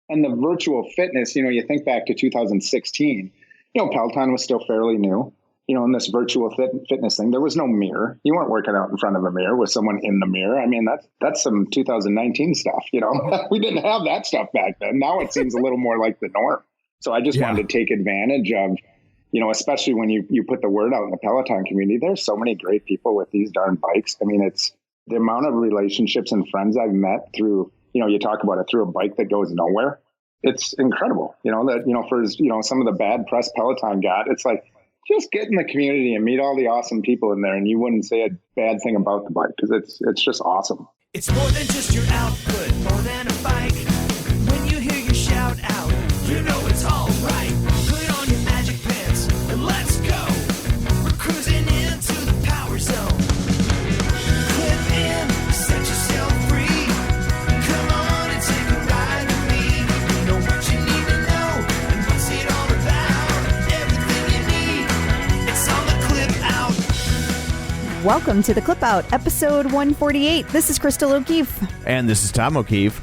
And the virtual fitness, you think back to 2016, Peloton was still fairly new, in this virtual fitness thing. There was no mirror. You weren't working out in front of a mirror with someone in the mirror. I mean, that's some 2019 stuff, We didn't have that stuff back then. Now it seems a little more like the norm. So I just wanted to take advantage of, especially when you put the word out in the Peloton community. There's so many great people with these darn bikes. I mean, it's the amount of relationships and friends I've met through, you talk about it, through a bike that goes nowhere. It's incredible, for, some of the bad press Peloton got. It's like, just get in the community and meet all the awesome people in there, and you wouldn't say a bad thing about the bike because it's just awesome. It's more than just your output, more than a bike. When you hear your shout out, you know it's all right. Put on your magic pants and let's go. We're cruising into the power zone. Clip in, set yourself free. Come on and take a ride with me. Know what you need to know and what's it all about. Everything you need, it's on the Clip Out. Welcome to the Clip Out, episode 148. This is Crystal O'Keefe. And this is Tom O'Keefe.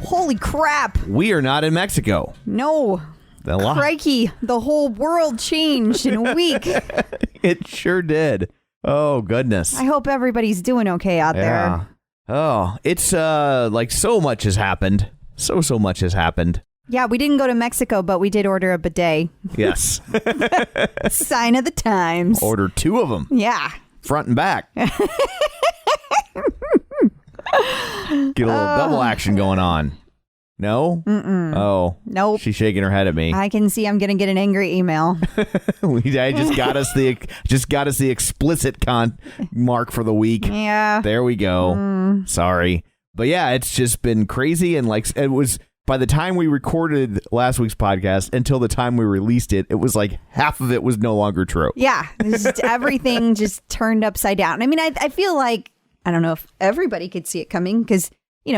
Holy crap. We are not in Mexico. No. Crikey, the whole world changed in a week. It sure did. Oh, goodness. I hope everybody's doing okay out there. Oh, it's like so much has happened. So much has happened. Yeah, we didn't go to Mexico, but we did order a bidet. Yes. Sign of the times. Ordered 2 of them. Yeah. Front and back. Get a little double action going on. No? Mm-mm. Oh. Nope. She's shaking her head at me. I can see I'm going to get an angry email. I just got us the explicit mark for the week. Yeah. There we go. Sorry. But yeah, it's just been crazy, and like it was by the time we recorded last week's podcast until the time we released it, it was like half of it was no longer true. Yeah. Everything just turned upside down. I mean, I feel like, I don't know if everybody could see it coming because,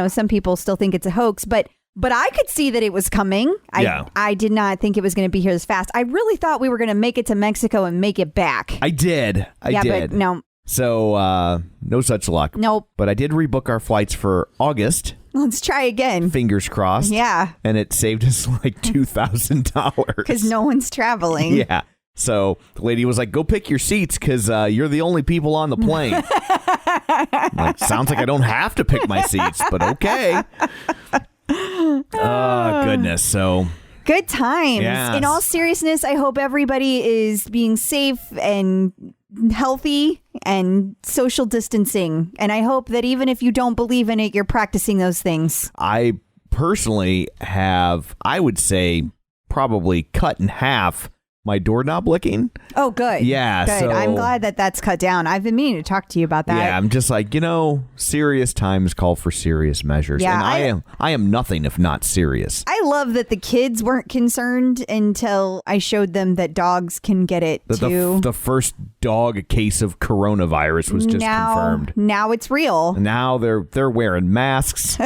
some people still think it's a hoax, but I could see that it was coming. I did not think it was going to be here this fast. I really thought we were going to make it to Mexico and make it back. I did. But no. So no such luck. Nope. But I did rebook our flights for August. Let's try again. Fingers crossed. Yeah. And it saved us like $2,000. Because no one's traveling. Yeah. So the lady was like, go pick your seats because you're the only people on the plane. Like, sounds like I don't have to pick my seats, but okay. Oh, goodness. So good times. Yes. In all seriousness, I hope everybody is being safe and healthy and social distancing. And I hope that even if you don't believe in it, you're practicing those things. I personally have, I would say, probably cut in half my doorknob licking. Oh, good. Yeah. Good. So, I'm glad that that's cut down. I've been meaning to talk to you about that. Yeah, I'm just like, serious times call for serious measures. Yeah, and I am nothing if not serious. I love that the kids weren't concerned until I showed them that dogs can get it too. The first dog case of coronavirus was just confirmed. Now it's real. Now they're wearing masks.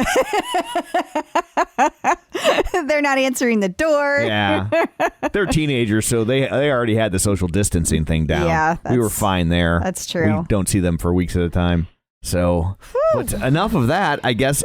They're not answering the door. Yeah. They're teenagers, so they already had the social distancing thing down. Yeah. We were fine there. That's true. We don't see them for weeks at a time. So, but enough of that, I guess.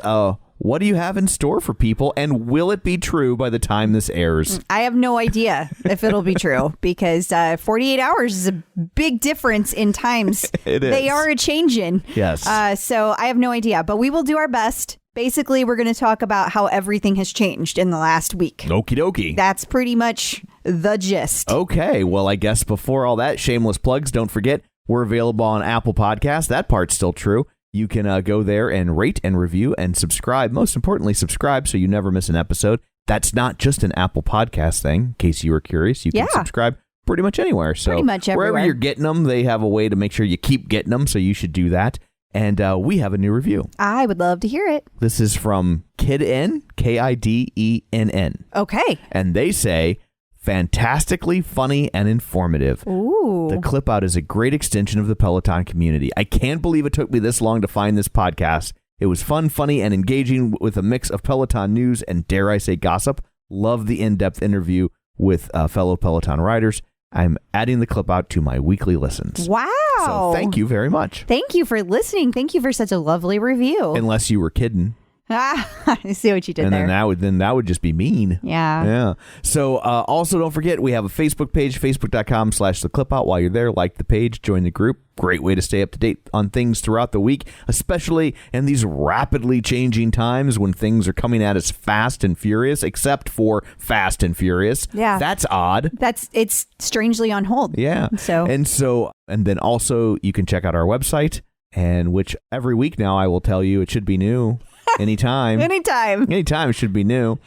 What do you have in store for people, and will it be true by the time this airs? I have no idea if it'll be true because 48 hours is a big difference in times. It is. They are a-changing. Yes. So I have no idea, but we will do our best. Basically, we're going to talk about how everything has changed in the last week. Okie dokie. That's pretty much the gist. Okay. Well, I guess before all that, shameless plugs, don't forget, we're available on Apple Podcasts. That part's still true. You can go there and rate and review and subscribe. Most importantly, subscribe so you never miss an episode. That's not just an Apple Podcast thing. In case you were curious, you can subscribe pretty much anywhere. So pretty much everywhere. Wherever you're getting them, they have a way to make sure you keep getting them. So you should do that. And we have a new review. I would love to hear it. This is from Kidden, Kidenn. Okay. And they say, fantastically funny and informative. Ooh. The Clip Out is a great extension of the Peloton community. I can't believe it took me this long to find this podcast. It was fun, funny, and engaging with a mix of Peloton news and, dare I say, gossip. Love the in-depth interview with fellow Peloton riders. I'm adding the Clip Out to my weekly listens. Wow. So thank you very much. Thank you for listening. Thank you for such a lovely review. Unless you were kidding. I see what you did and there. then that would just be mean. Yeah. So also don't forget, we have a Facebook page, facebook.com/theclipout. While you're there, like the page, join the group. Great way to stay up to date on things throughout the week, especially in these rapidly changing times when things are coming at us fast and furious, except for Fast and Furious. Yeah. That's odd. It's strangely on hold. Yeah. And then also you can check out our website, and which every week now I will tell you it should be new. Anytime it should be new.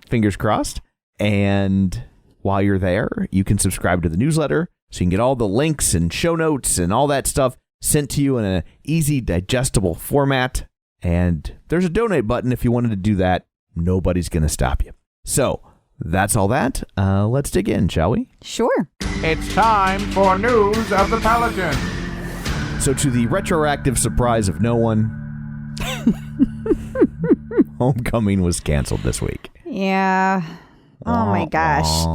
Fingers crossed. And while you're there, you can subscribe to the newsletter so you can get all the links and show notes and all that stuff sent to you in an easy, digestible format. And there's a donate button if you wanted to do that. Nobody's going to stop you. So that's all that. Let's dig in, shall we? Sure. It's time for news of the Peloton. So to the retroactive surprise of no one, Homecoming was canceled this week. Yeah. Oh my gosh.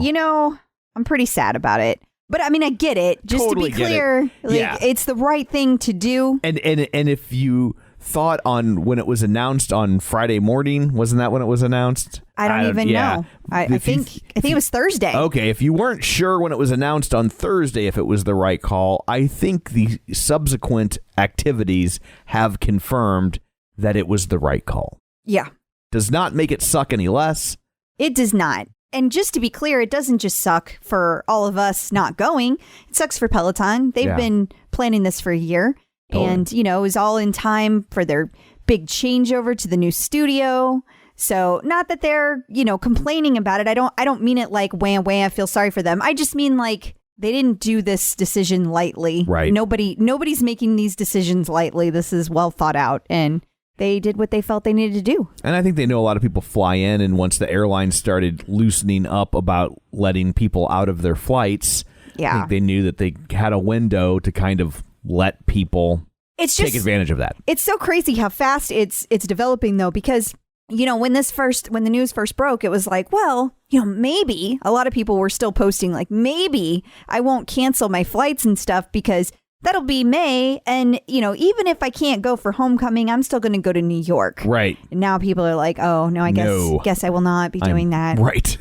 I'm pretty sad about it. But I mean, I get it. Just Totally to be clear, it's the right thing to do. And if you thought on when it was announced on Friday morning, wasn't that when it was announced? I don't even know. I think it was Thursday. Okay, if you weren't sure when it was announced on Thursday if it was the right call, I think the subsequent activities have confirmed that it was the right call. Yeah. Does not make it suck any less. It does not. And just to be clear, it doesn't just suck for all of us not going. It sucks for Peloton. They've been planning this for a year. Totally. And, it was all in time for their big changeover to the new studio. So not that they're, complaining about it. I don't mean it like wham, I feel sorry for them. I just mean like they didn't do this decision lightly. Right. Nobody's making these decisions lightly. This is well thought out. And they did what they felt they needed to do. And I think they know a lot of people fly in, and once the airlines started loosening up about letting people out of their flights, I think they knew that they had a window to kind of let people take advantage of that. It's so crazy how fast it's developing, though, because, when the news first broke, it was like, well, maybe a lot of people were still posting like, maybe I won't cancel my flights and stuff because that'll be May. And, even if I can't go for Homecoming, I'm still going to go to New York. Right. And now people are like, oh, no, I guess I will not be doing that. Right.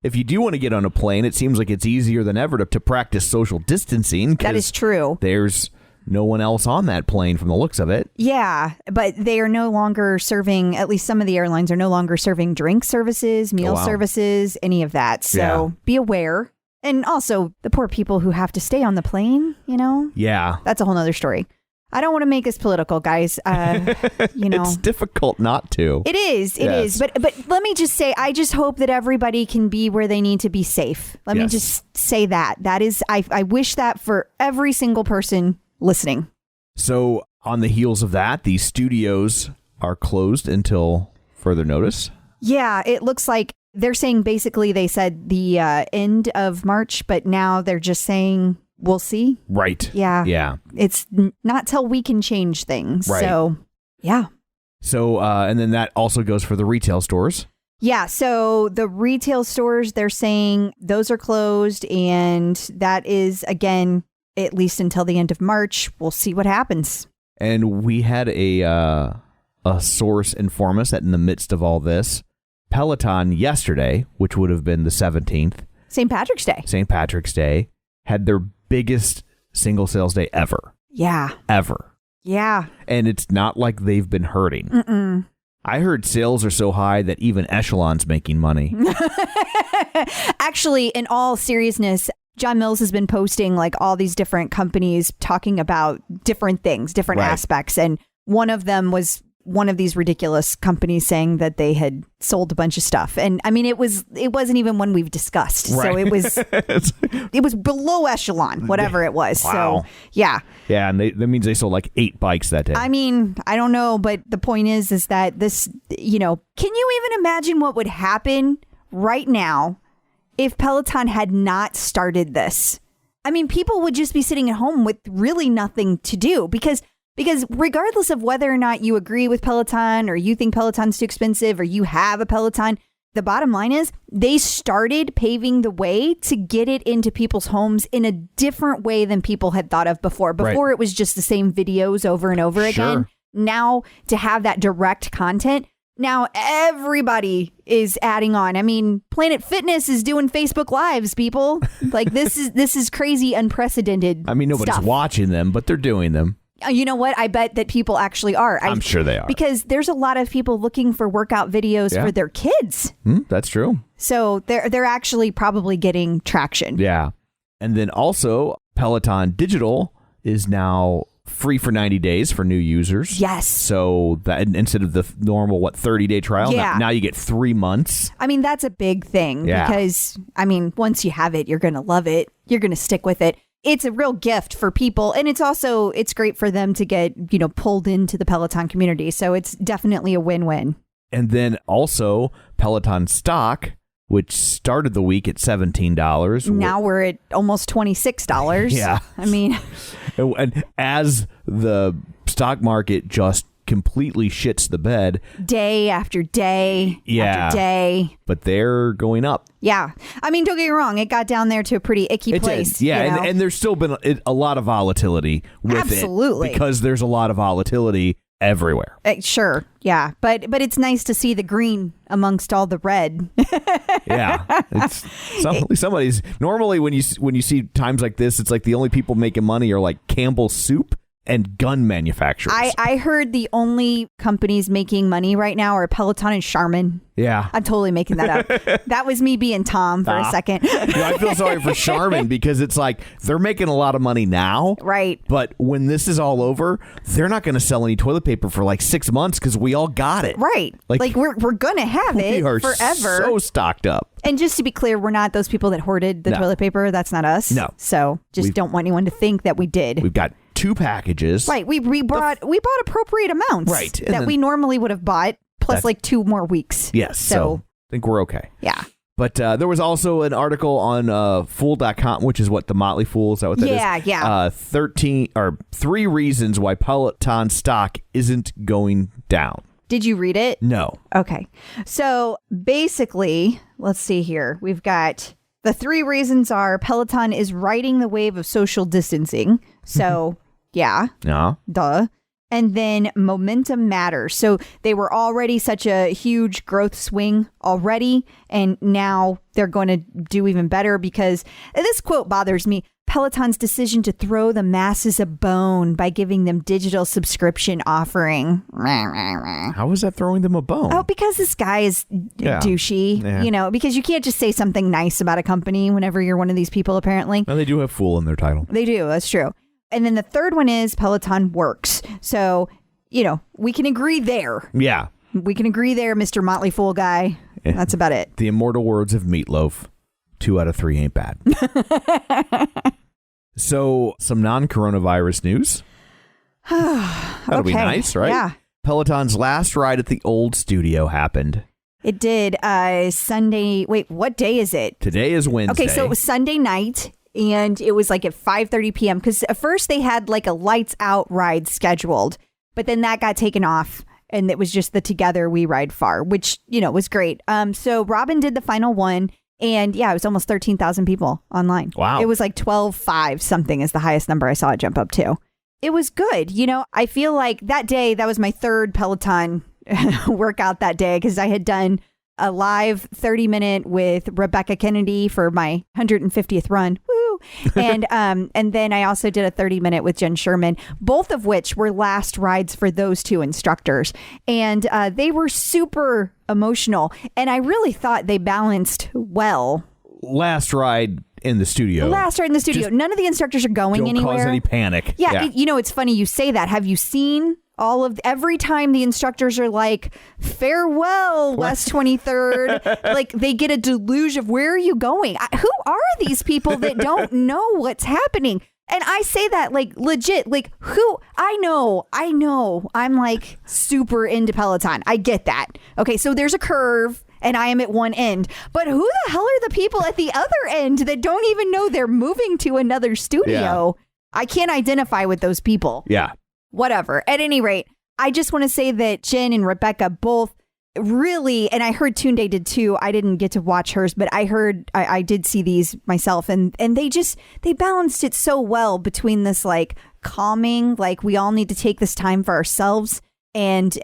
If you do want to get on a plane, it seems like it's easier than ever to practice social distancing. That is true. There's no one else on that plane from the looks of it. Yeah, but they are no longer serving, at least some of the airlines are no longer serving drink services, meal services, any of that. So be aware. And also the poor people who have to stay on the plane, Yeah. That's a whole nother story. I don't want to make this political, guys. It's difficult not to. It is. It is. But let me just say, I just hope that everybody can be where they need to be safe. Let me just say that. That is, I wish that for every single person listening. So on the heels of that, the studios are closed until further notice. Yeah, it looks like they're saying basically they said the end of March, but now they're just saying we'll see. Right. Yeah. Yeah. It's not till we can change things. Right. So, yeah. So, and then that also goes for the retail stores. Yeah. So the retail stores, they're saying those are closed. And that is, again, at least until the end of March. We'll see what happens. And we had a source inform us that in the midst of all this, Peloton yesterday, which would have been the 17th. St. Patrick's Day, had their biggest single sales day ever. Yeah. Ever. Yeah. And it's not like they've been hurting. Mm-mm. I heard sales are so high that even Echelon's making money. Actually, in all seriousness, John Mills has been posting like all these different companies talking about different things, different aspects. And one of them was one of these ridiculous companies saying that they had sold a bunch of stuff. And I mean, it wasn't even one we've discussed. Right. So it was below echelon, whatever it was. Wow. So yeah. Yeah. And that means they sold like 8 bikes that day. I mean, I don't know, but the point is that this, can you even imagine what would happen right now if Peloton had not started this? I mean, people would just be sitting at home with really nothing to do because regardless of whether or not you agree with Peloton or you think Peloton's too expensive or you have a Peloton, the bottom line is they started paving the way to get it into people's homes in a different way than people had thought of before. Before it was just the same videos over and over again. now to have that direct content, now everybody is adding on. I mean, Planet Fitness is doing Facebook Lives, people. Like this is crazy, unprecedented. I mean, nobody's stuff. watching them, but they're doing them. You know what? I bet that people actually are. I'm sure they are. Because there's a lot of people looking for workout videos for their kids. That's true. So they're actually probably getting traction. Yeah. And then also Peloton Digital is now free for 90 days for new users. Yes. So that instead of the normal, 30-day trial, now you get 3 months. I mean, that's a big thing because, I mean, once you have it, you're going to love it. You're going to stick with it. It's a real gift for people. And it's great for them to get, pulled into the Peloton community. So it's definitely a win-win. And then also Peloton stock, which started the week at $17. Now we're at almost $26. Yeah. I mean, and as the stock market just completely shits the bed day after day after day, but they're going up. Yeah. I mean, don't get me wrong, it got down there to a pretty icky place. Yeah. And there's still been a lot of volatility with Absolutely. it because there's a lot of volatility everywhere. Sure. Yeah. But it's nice to see the green amongst all the red. Yeah. It's somebody's normally when you see times like this, it's like the only people making money are like Campbell's Soup and gun manufacturers. I heard the only companies making money right now are Peloton and Charmin. Yeah. I'm totally making that up. That was me being Tom for a second. I feel sorry for Charmin because it's like they're making a lot of money now. Right. But when this is all over, they're not going to sell any toilet paper for like 6 months because we all got it. Right. Like we're going to have it we are forever. So stocked up. And just to be clear, we're not those people that hoarded the toilet paper. That's not us. No. So don't want anyone to think that we did. We've got 2 packages. Right. We bought appropriate amounts. Right. That we normally would have bought plus like 2 more weeks. Yes. So I think we're okay. Yeah. But there was also an article on Fool.com, which is what the Motley Fool, is that what that is? Yeah. 3 reasons why Peloton stock isn't going down. Did you read it? No. Okay. So basically, let's see here. We've got the 3 reasons are Peloton is riding the wave of social distancing. So yeah. Duh. And then momentum matters. So they were already such a huge growth swing already. And now they're going to do even better because this quote bothers me. Peloton's decision to throw the masses a bone by giving them digital subscription offering. How is that throwing them a bone? Oh, because this guy is douchey, because you can't just say something nice about a company whenever you're one of these people, apparently. No, they do have fool in their title. They do. That's true. And then the third one is Peloton works. So, we can agree there. Yeah. We can agree there, Mr. Motley Fool guy. Yeah. That's about it. The immortal words of Meatloaf. 2 out of 3 ain't bad. So, some non-coronavirus news. That'll be nice, right? Yeah. Peloton's last ride at the old studio happened. It did. Sunday. Wait, what day is it? Today is Wednesday. Okay, so it was Sunday night. And it was like at 5:30 p.m. because at first they had like a lights out ride scheduled, but then that got taken off and it was just the Together We Ride Far, which, was great. So Robin did the final one and it was almost 13,000 people online. Wow. It was like 12,500 something is the highest number I saw it jump up to. It was good. I feel like that day, that was my 3rd Peloton workout that day because I had done a live 30-minute with Rebecca Kennedy for my 150th run. Woo! And then I also did a 30-minute with Jen Sherman, both of which were last rides for those 2 instructors. And they were super emotional. And I really thought they balanced well. Last ride in the studio. None of the instructors are going anywhere. Don't cause any panic. Yeah. It's funny you say that. Have you seen every time the instructors are like, farewell, West 23rd, like they get a deluge of where are you going? Who are these people that don't know what's happening? And I say that like legit, like who I know. I'm like super into Peloton. I get that. Okay. So there's a curve and I am at one end, but who the hell are the people at the other end that don't even know they're moving to another studio? Yeah. I can't identify with those people. Yeah. Whatever. At any rate, I just want to say that Jen and Rebecca both really, and I heard Tunde did too. I didn't get to watch hers, but I did see these myself, and they balanced it so well between this like calming, like we all need to take this time for ourselves, and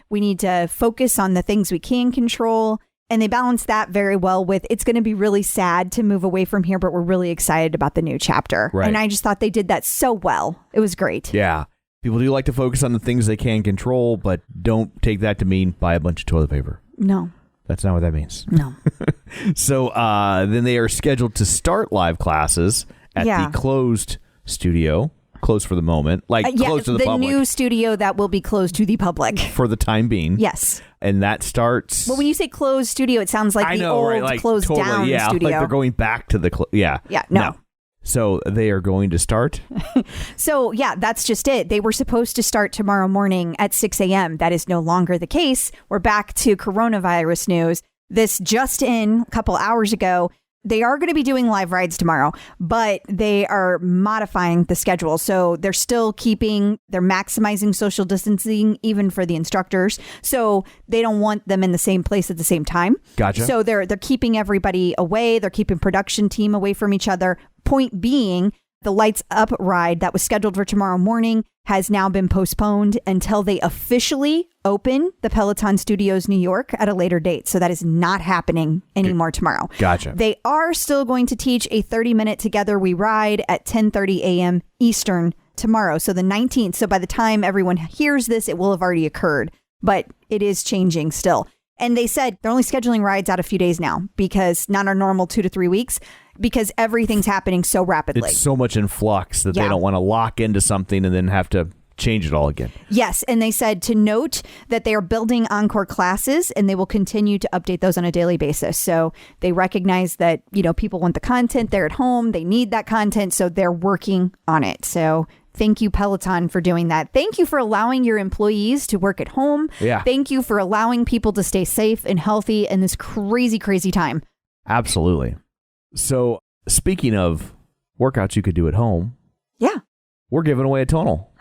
we need to focus on the things we can control. And they balanced that very well with, it's going to be really sad to move away from here, but we're really excited about the new chapter. Right. And I just thought they did that so well. It was great. Yeah. People do like to focus on the things they can control, but don't take that to mean buy a bunch of toilet paper. No. That's not what that means. No. So then they are scheduled to start live classes at the closed studio. Closed for the moment, closed to the public. The new studio that will be closed to the public. For the time being. Yes. And that starts... Well, when you say closed studio, it sounds like the old closed down studio. Like they're going back to the... Yeah, no. So they are going to start? So, yeah, that's just it. They were supposed to start tomorrow morning at 6 a.m. That is no longer the case. We're back to coronavirus news. This just in a couple hours ago. They are going to be doing live rides tomorrow, but they are modifying the schedule. So they're maximizing social distancing, even for the instructors. So they don't want them in the same place at the same time. Gotcha. So they're keeping everybody away. They're keeping production team away from each other. Point being, the Lights Up ride that was scheduled for tomorrow morning has now been postponed until they officially open the Peloton Studios New York at a later date. So that is not happening anymore tomorrow. Gotcha. They are still going to teach a 30-minute Together We Ride at 10:30 a.m. Eastern tomorrow. So the 19th. So by the time everyone hears this, it will have already occurred. But it is changing still. And they said they're only scheduling rides out a few days now, because not our normal 2 to 3 weeks, because everything's happening so rapidly. It's so much in flux that they don't want to lock into something and then have to change it all again. Yes. And they said to note that they are building encore classes, and they will continue to update those on a daily basis. So they recognize that, people want the content. They're at home. They need that content. So they're working on it. So thank you, Peloton, for doing that. Thank you for allowing your employees to work at home. Yeah. Thank you for allowing people to stay safe and healthy in this crazy, crazy time. Absolutely. So speaking of workouts you could do at home. Yeah. We're giving away a tonal.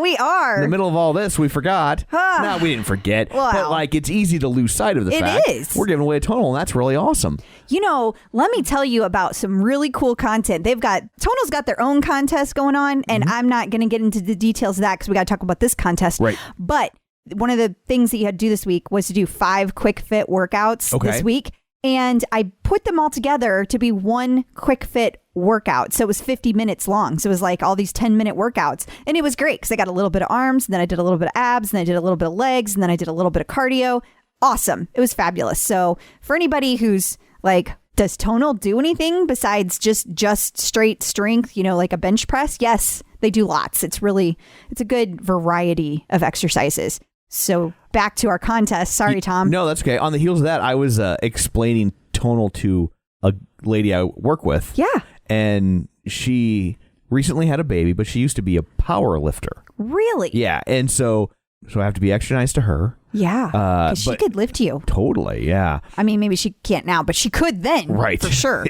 We are. In the middle of all this, we forgot. No, we didn't forget. Well, but it's easy to lose sight of the fact. It is. We're giving away a tonal, and that's really awesome. Let me tell you about some really cool content. Tonal's got their own contest going on, and I'm not going to get into the details of that because we got to talk about this contest. Right. But one of the things that you had to do this week was to do 5 quick fit workouts this week. And I put them all together to be one quick fit workout. So it was 50 minutes long. So it was like all these 10-minute workouts. And it was great because I got a little bit of arms, and then I did a little bit of abs, and then I did a little bit of legs, and then I did a little bit of cardio. Awesome. It was fabulous. So for anybody who's like, does tonal do anything besides just straight strength, like a bench press? Yes, they do lots. It's a good variety of exercises. So back to our contest. Sorry, Tom. No, that's okay. On the heels of that, I was explaining tonal to a lady I work with. Yeah. And she recently had a baby, but she used to be a power lifter. Really? Yeah. And so I have to be extra nice to her. Yeah. Because she could lift you. Totally. Yeah. I mean, maybe she can't now, but she could then. Right. For sure.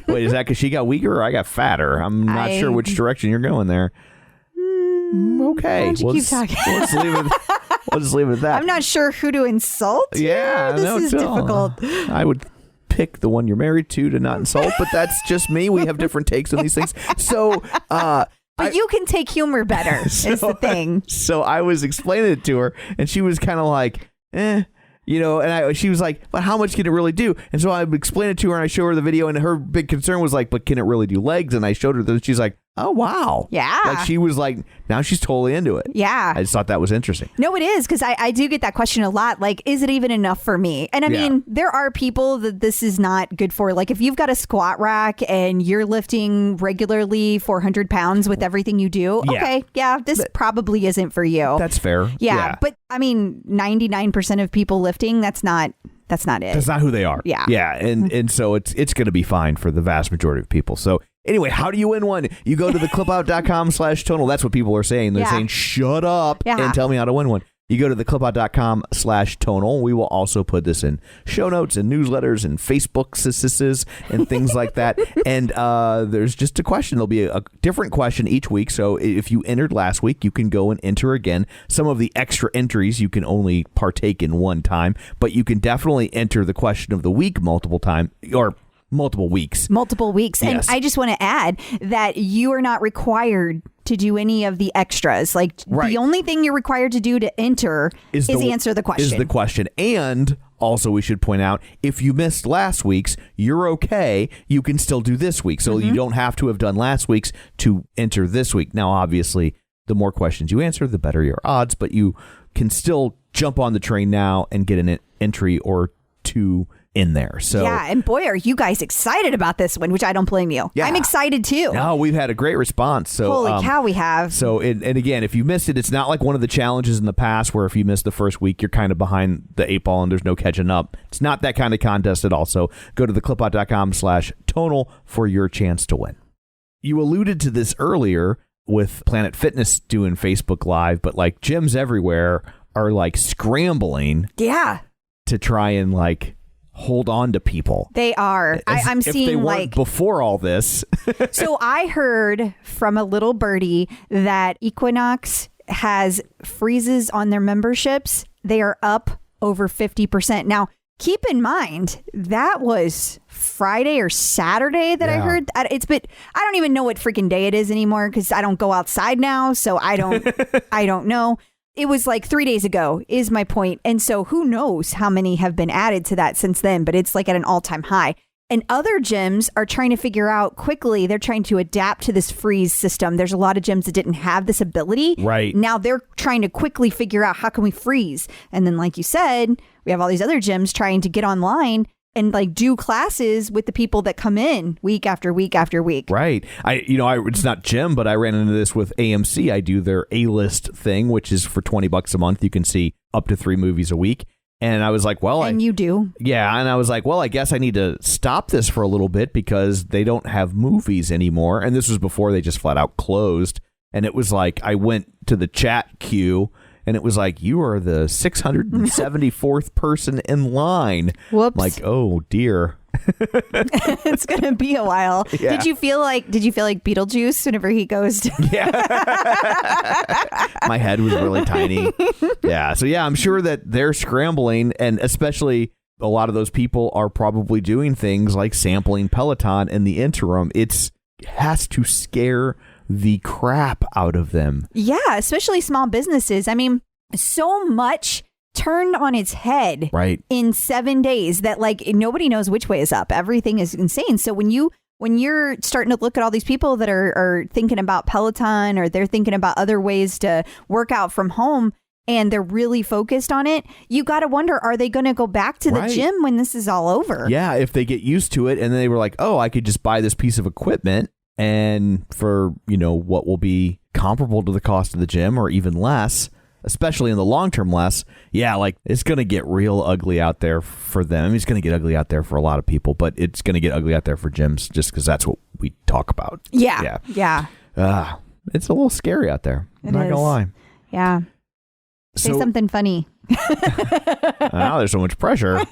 Wait, is that because she got weaker or I got fatter? I'm not sure which direction you're going there. Okay. Why don't you keep talking? We'll just leave it at that. I'm not sure who to insult. Yeah. This is difficult. I would pick the one you're married to not insult, but that's just me. We have different takes on these things. So, but you can take humor better is the thing. So I was explaining it to her, and she was kind of like, she was like, but how much can it really do? And so I explained it to her, and I showed her the video, and her big concern was like, but can it really do legs? And I showed her that. She's like, oh, wow. Yeah. Like she was like, now she's totally into it. Yeah. I just thought that was interesting. No, it is, because I do get that question a lot. Like, is it even enough for me? And I mean, there are people that this is not good for. Like, if you've got a squat rack and you're lifting regularly 400 pounds with everything you do, okay, this probably isn't for you. That's fair. Yeah. But I mean, 99% of people lifting, that's not it. That's not who they are. Yeah. Yeah. And so it's going to be fine for the vast majority of people. So anyway, how do you win one? You go to theclipout.com/tonal. That's what people are saying. They're saying, shut up and tell me how to win one. You go to theclipout.com/tonal. We will also put this in show notes and newsletters and Facebook and things like that. And there's just a question. There'll be a different question each week. So if you entered last week, you can go and enter again. Some of the extra entries you can only partake in one time, but you can definitely enter the question of the week multiple times or multiple weeks. Multiple weeks. Yes. And I just want to add that you are not required to do any of the extras. Like the only thing you're required to do to enter is answer the question. Is the question. And also we should point out, if you missed last week's, you're okay. You can still do this week. So you don't have to have done last week's to enter this week. Now, obviously, the more questions you answer, the better your odds, but you can still jump on the train now and get an entry or two in there. So yeah, and boy, are you guys excited about this one, which I don't blame you. Yeah. I'm excited too. No, we've had a great response. So holy cow, we have. So and again, if you missed it, it's not like one of the challenges in the past where if you missed the first week, you're kind of behind the 8 ball and there's no catching up. It's not that kind of contest at all. So go to theclipout.com/tonal for your chance to win. You alluded to this earlier with Planet Fitness doing Facebook Live, but like gyms everywhere are like scrambling to try and like hold on to people. They are. I'm seeing they weren't like before all this. So I heard from a little birdie that Equinox has freezes on their memberships. They are up over 50%. Now, keep in mind, that was Friday or Saturday that I heard. I don't even know what freaking day it is anymore because I don't go outside now. So I don't know. It was like 3 days ago is my point. And so who knows how many have been added to that since then, but it's like at an all-time high. And other gyms are trying to figure out quickly. They're trying to adapt to this freeze system. There's a lot of gyms that didn't have this ability. Right. Now they're trying to quickly figure out how can we freeze. And then like you said, we have all these other gyms trying to get online and like do classes with the people that come in week after week after week. Right. It's not gym, but I ran into this with AMC. I do their A-list thing, which is for $20 a month. You can see up to 3 movies a week. And I was like, you do. Yeah. And I was like, I guess I need to stop this for a little bit because they don't have movies anymore. And this was before they just flat out closed. And it was like, I went to the chat queue and it was like, you are the 674th person in line. Whoops. Like, oh dear. It's going to be a while. Yeah. Did you feel like Beetlejuice whenever he goes to... Yeah. My head was really tiny. Yeah. So yeah, I'm sure that they're scrambling, and especially a lot of those people are probably doing things like sampling Peloton in the interim. It has to scare the crap out of them. Yeah, especially small businesses. I mean, so much turned on its head in 7 days that like nobody knows which way is up. Everything is insane. So when you're starting to look at all these people that are thinking about Peloton or they're thinking about other ways to work out from home and they're really focused on it, you got to wonder, are they going to go back to the gym when this is all over? Yeah, if they get used to it and they were like, oh, I could just buy this piece of equipment and for, what will be comparable to the cost of the gym or even less, especially in the long term less, like it's going to get real ugly out there for them. I mean, it's going to get ugly out there for a lot of people, but it's going to get ugly out there for gyms just because that's what we talk about. Yeah. It's a little scary out there. I'm not going to lie. Yeah. Say something funny. Now there's so much pressure.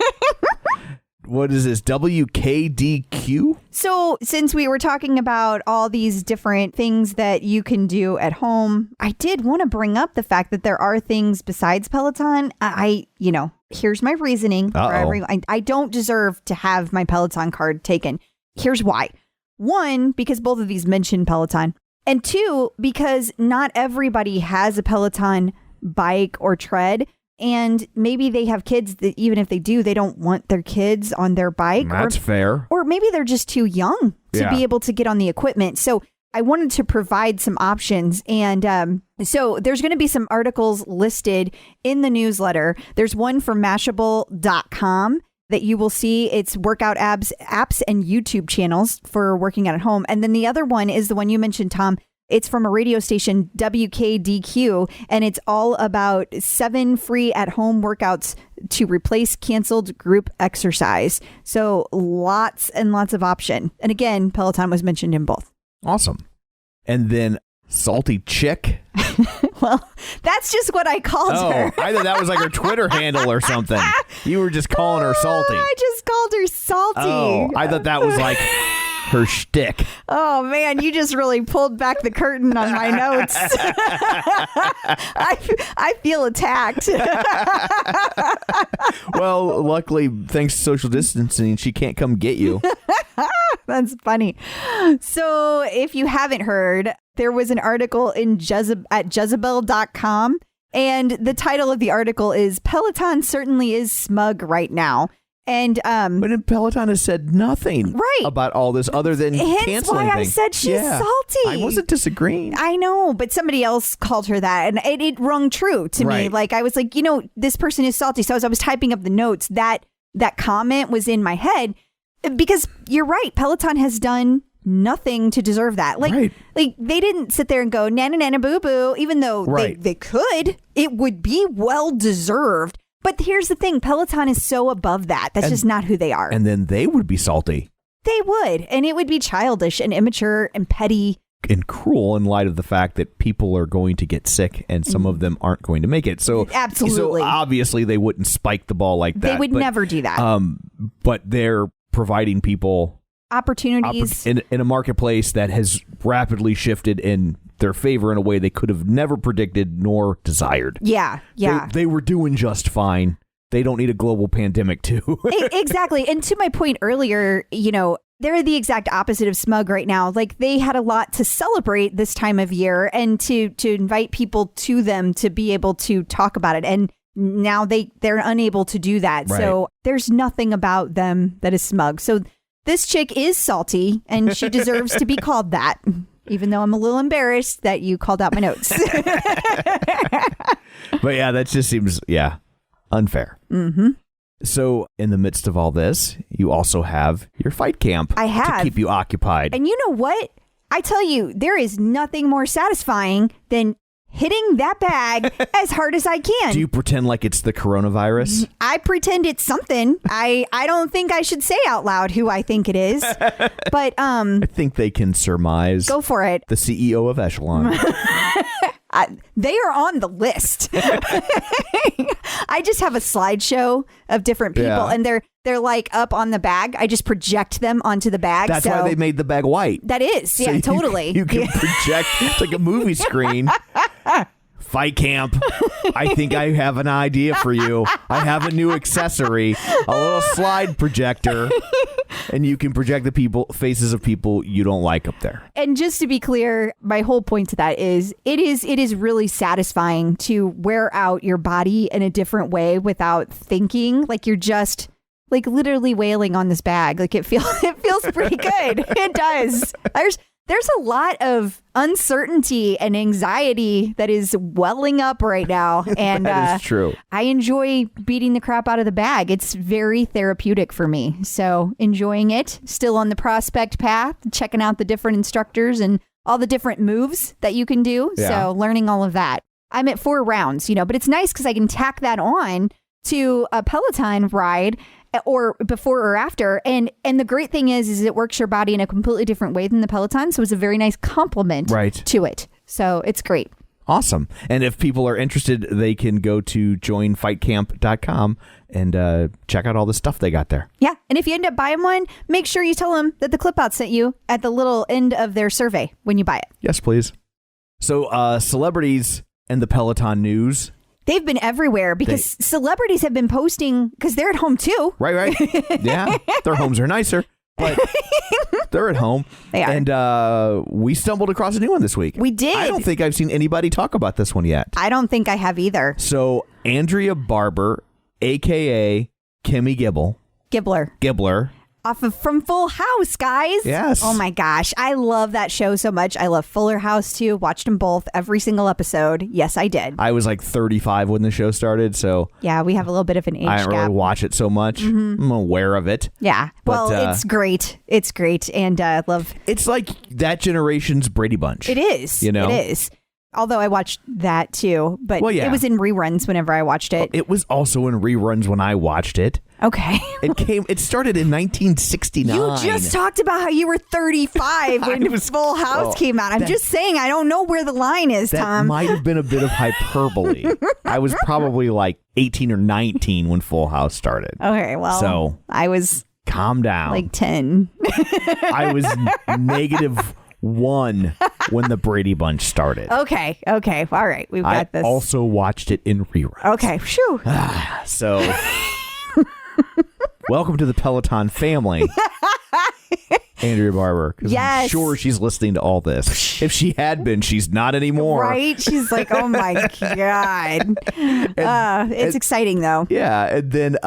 What is this? WKDQ? So since we were talking about all these different things that you can do at home, I did want to bring up the fact that there are things besides Peloton. Here's my reasoning for everyone. I don't deserve to have my Peloton card taken. Here's why. 1, because both of these mention Peloton. And 2, because not everybody has a Peloton bike or tread. And maybe they have kids that even if they do, they don't want their kids on their bike. That's fair. Or maybe they're just too young to be able to get on the equipment. So I wanted to provide some options. And so there's going to be some articles listed in the newsletter. There's one from Mashable.com that you will see. It's workout apps and YouTube channels for working out at home. And then the other one is the one you mentioned, Tom. It's from a radio station, WKDQ, and it's all about 7 free at-home workouts to replace canceled group exercise. So lots and lots of option. And again, Peloton was mentioned in both. Awesome. And then Salty chick? Well, that's just what I called her. I thought that was like her Twitter handle or something. You were just calling her salty. I just called her salty. Oh, I thought that was like her shtick. Oh, man, you just really pulled back the curtain on my notes. I feel attacked. Well, luckily, thanks to social distancing, she can't come get you. That's funny. So if you haven't heard, there was an article at Jezebel.com, and the title of the article is Peloton certainly is smug right now. And but Peloton has said nothing about all this other than canceling why I things. said she's salty. I wasn't disagreeing. I know, but somebody else called her that, and it rung true to me. Like, I was like, this person is salty. So as I was typing up the notes, that comment was in my head, because you're right. Peloton has done nothing to deserve that. Like they didn't sit there and go, nana, nana, boo, boo, even though they could. It would be well deserved. But here's the thing. Peloton is so above that. That's just not who they are. And then they would be salty. They would. And it would be childish and immature and petty. And cruel in light of the fact that people are going to get sick and some of them aren't going to make it. So absolutely. So obviously they wouldn't spike the ball like that. They would never do that. But they're providing people opportunities in a marketplace that has rapidly shifted in their favor in a way they could have never predicted nor desired. Yeah. They were doing just fine. They don't need a global pandemic too. Exactly. And to my point earlier, they're the exact opposite of smug right now. Like, they had a lot to celebrate this time of year and to invite people to them to be able to talk about it. And now they're unable to do that. Right. So there's nothing about them that is smug. So this chick is salty, and she deserves to be called that. Even though I'm a little embarrassed that you called out my notes. But yeah, that just seems, unfair. Mm-hmm. So in the midst of all this, you also have your fight camp. I have. To keep you occupied. And you know what? I tell you, there is nothing more satisfying than hitting that bag as hard as I can. Do you pretend like it's the coronavirus? I pretend it's something. I don't think I should say out loud who I think it is. But I think they can surmise. Go for it. The CEO of Echelon. They are on the list. I just have a slideshow of different people, and they're like up on the bag. I just project them onto the bag. That's why they made the bag white. That is, so totally. You can project. It's like a movie screen. Fight camp. I think I have an idea for you. I have a new accessory, a little slide projector, and you can project the faces of people you don't like up there. And just to be clear, my whole point to that is it is really satisfying to wear out your body in a different way without thinking. Like, you're just like literally wailing on this bag. Like, it feels pretty good. It does. There's a lot of uncertainty and anxiety that is welling up right now. And that is true. I enjoy beating the crap out of the bag. It's very therapeutic for me. So enjoying it, still on the prospect path, checking out the different instructors and all the different moves that you can do. Yeah. So learning all of that. I'm at 4 rounds, but it's nice because I can tack that on to a Peloton ride or before or after. And the great thing is it works your body in a completely different way than the Peloton. So it's a very nice complement to it. So it's great. Awesome. And if people are interested, they can go to joinfightcamp.com and check out all the stuff they got there. Yeah. And if you end up buying one, make sure you tell them that the Clip Out sent you at the little end of their survey when you buy it. Yes, please. So celebrities and the Peloton news. They've been everywhere because celebrities have been posting because they're at home too. Right. Yeah. Their homes are nicer, but they're at home. They are. And we stumbled across a new one this week. We did. I don't think I've seen anybody talk about this one yet. I don't think I have either. So Andrea Barber, a.k.a. Kimmy Gibbler. Off of From Full House, guys. Yes. Oh my gosh. I love that show so much. I love Fuller House too. Watched them both, every single episode. Yes, I did. I was like 35 when the show started, so yeah, we have a little bit of an age I don't gap. really watch it so much. Mm-hmm. I'm aware of it. Yeah. But, well, it's great. It's great. And I love. It's like that generation's Brady Bunch. It is. You know? It is. Although I watched that too, but it was in reruns whenever I watched it. It was also in reruns when I watched it. Okay. It started in 1969. You just talked about how you were 35 when Full House came out. I'm just saying, I don't know where the line is, that Tom. That might have been a bit of hyperbole. I was probably like 18 or 19 when Full House started. Okay, well, so I was... Calm down. Like 10. I was -1 when the Brady Bunch started. Okay. All right. We've got this. I also watched it in reruns. Okay. Phew. So, welcome to the Peloton family, Andrea Barber. Yes. I'm sure she's listening to all this. If she had been, she's not anymore. Right? She's like, oh my God. It's exciting, though. Yeah. And then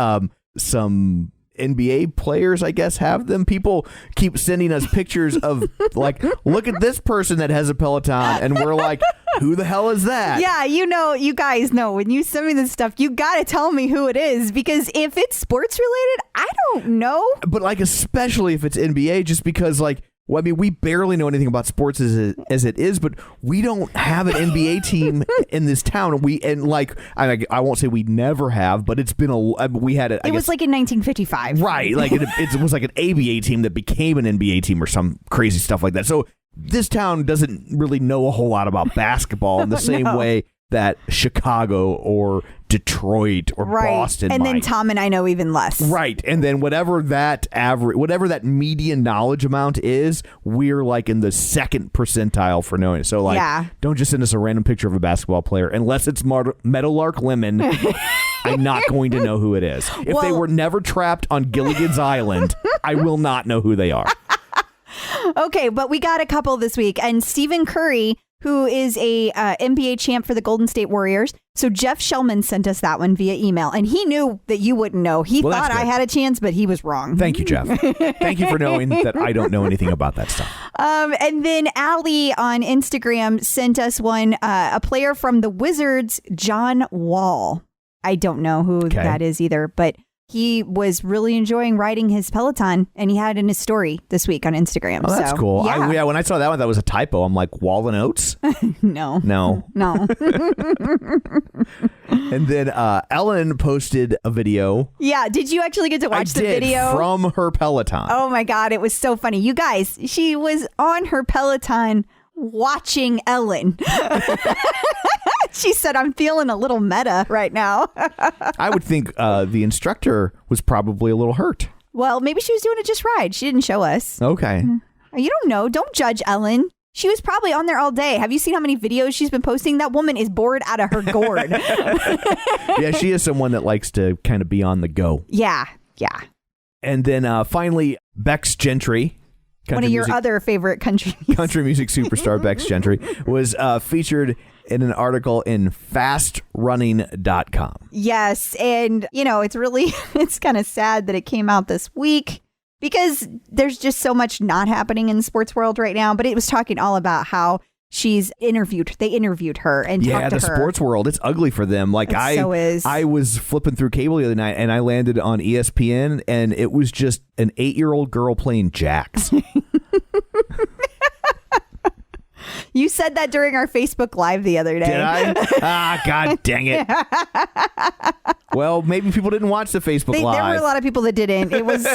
some NBA players, I guess, have them. People keep sending us pictures of like, look at this person that has a Peloton, and we're like, who the hell is that? Yeah, you guys know when you send me this stuff, you gotta tell me who it is, because if it's sports related, I don't know. But like, especially if it's NBA, just because like, well, I mean, we barely know anything about sports as it is, but we don't have an NBA team in this town. I won't say we never have, but it's been we had it. It was like in 1955, right? Like it was like an ABA team that became an NBA team or some crazy stuff like that. So this town doesn't really know a whole lot about basketball in the same way that Chicago or Detroit or Boston and might. Then Tom and I know even less. Right. And then whatever that median knowledge amount is, we're like in the second percentile for knowing it. So like, don't just send us a random picture of a basketball player unless it's Meadowlark Lemon. I'm not going to know who it is. If they were never trapped on Gilligan's Island, I will not know who they are. Okay, but we got a couple this week, and Stephen Curry, who is a NBA champ for the Golden State Warriors. So Jeff Shellman sent us that one via email, and he knew that you wouldn't know. He thought I had a chance, but he was wrong. Thank you, Jeff. Thank you for knowing that I don't know anything about that stuff. And then Allie on Instagram sent us one, a player from the Wizards, John Wall. I don't know who that is either, but he was really enjoying riding his Peloton, and he had it in his story this week on Instagram. Oh, that's cool. Yeah. When I saw that one, that was a typo. I'm like, Wall and Oats? No. And then Ellen posted a video. Yeah. Did you actually get to watch the video? From her Peloton. Oh, my God. It was so funny. You guys, she was on her Peloton watching Ellen. She said, I'm feeling a little meta right now. I would think the instructor was probably a little hurt. Well, maybe she was doing a just ride. She didn't show us. Okay. You don't know. Don't judge Ellen. She was probably on there all day. Have you seen how many videos she's been posting? That woman is bored out of her gourd. Yeah, she is someone that likes to kind of be on the go. Yeah. And then finally, Bex Gentry. One of your other favorite country music superstar, Bex Gentry, was featured in an article in fastrunning.com. Yes. And, it's kind of sad that it came out this week because there's just so much not happening in the sports world right now. But it was talking all about how they interviewed her and talked to her. Yeah, the sports world, it's ugly for them. Like I was flipping through cable the other night and I landed on ESPN and it was just an 8-year-old girl playing jacks. You said that during our Facebook Live the other day. Did I? God dang it. Well, maybe people didn't watch the Facebook Live. There were a lot of people that didn't. It was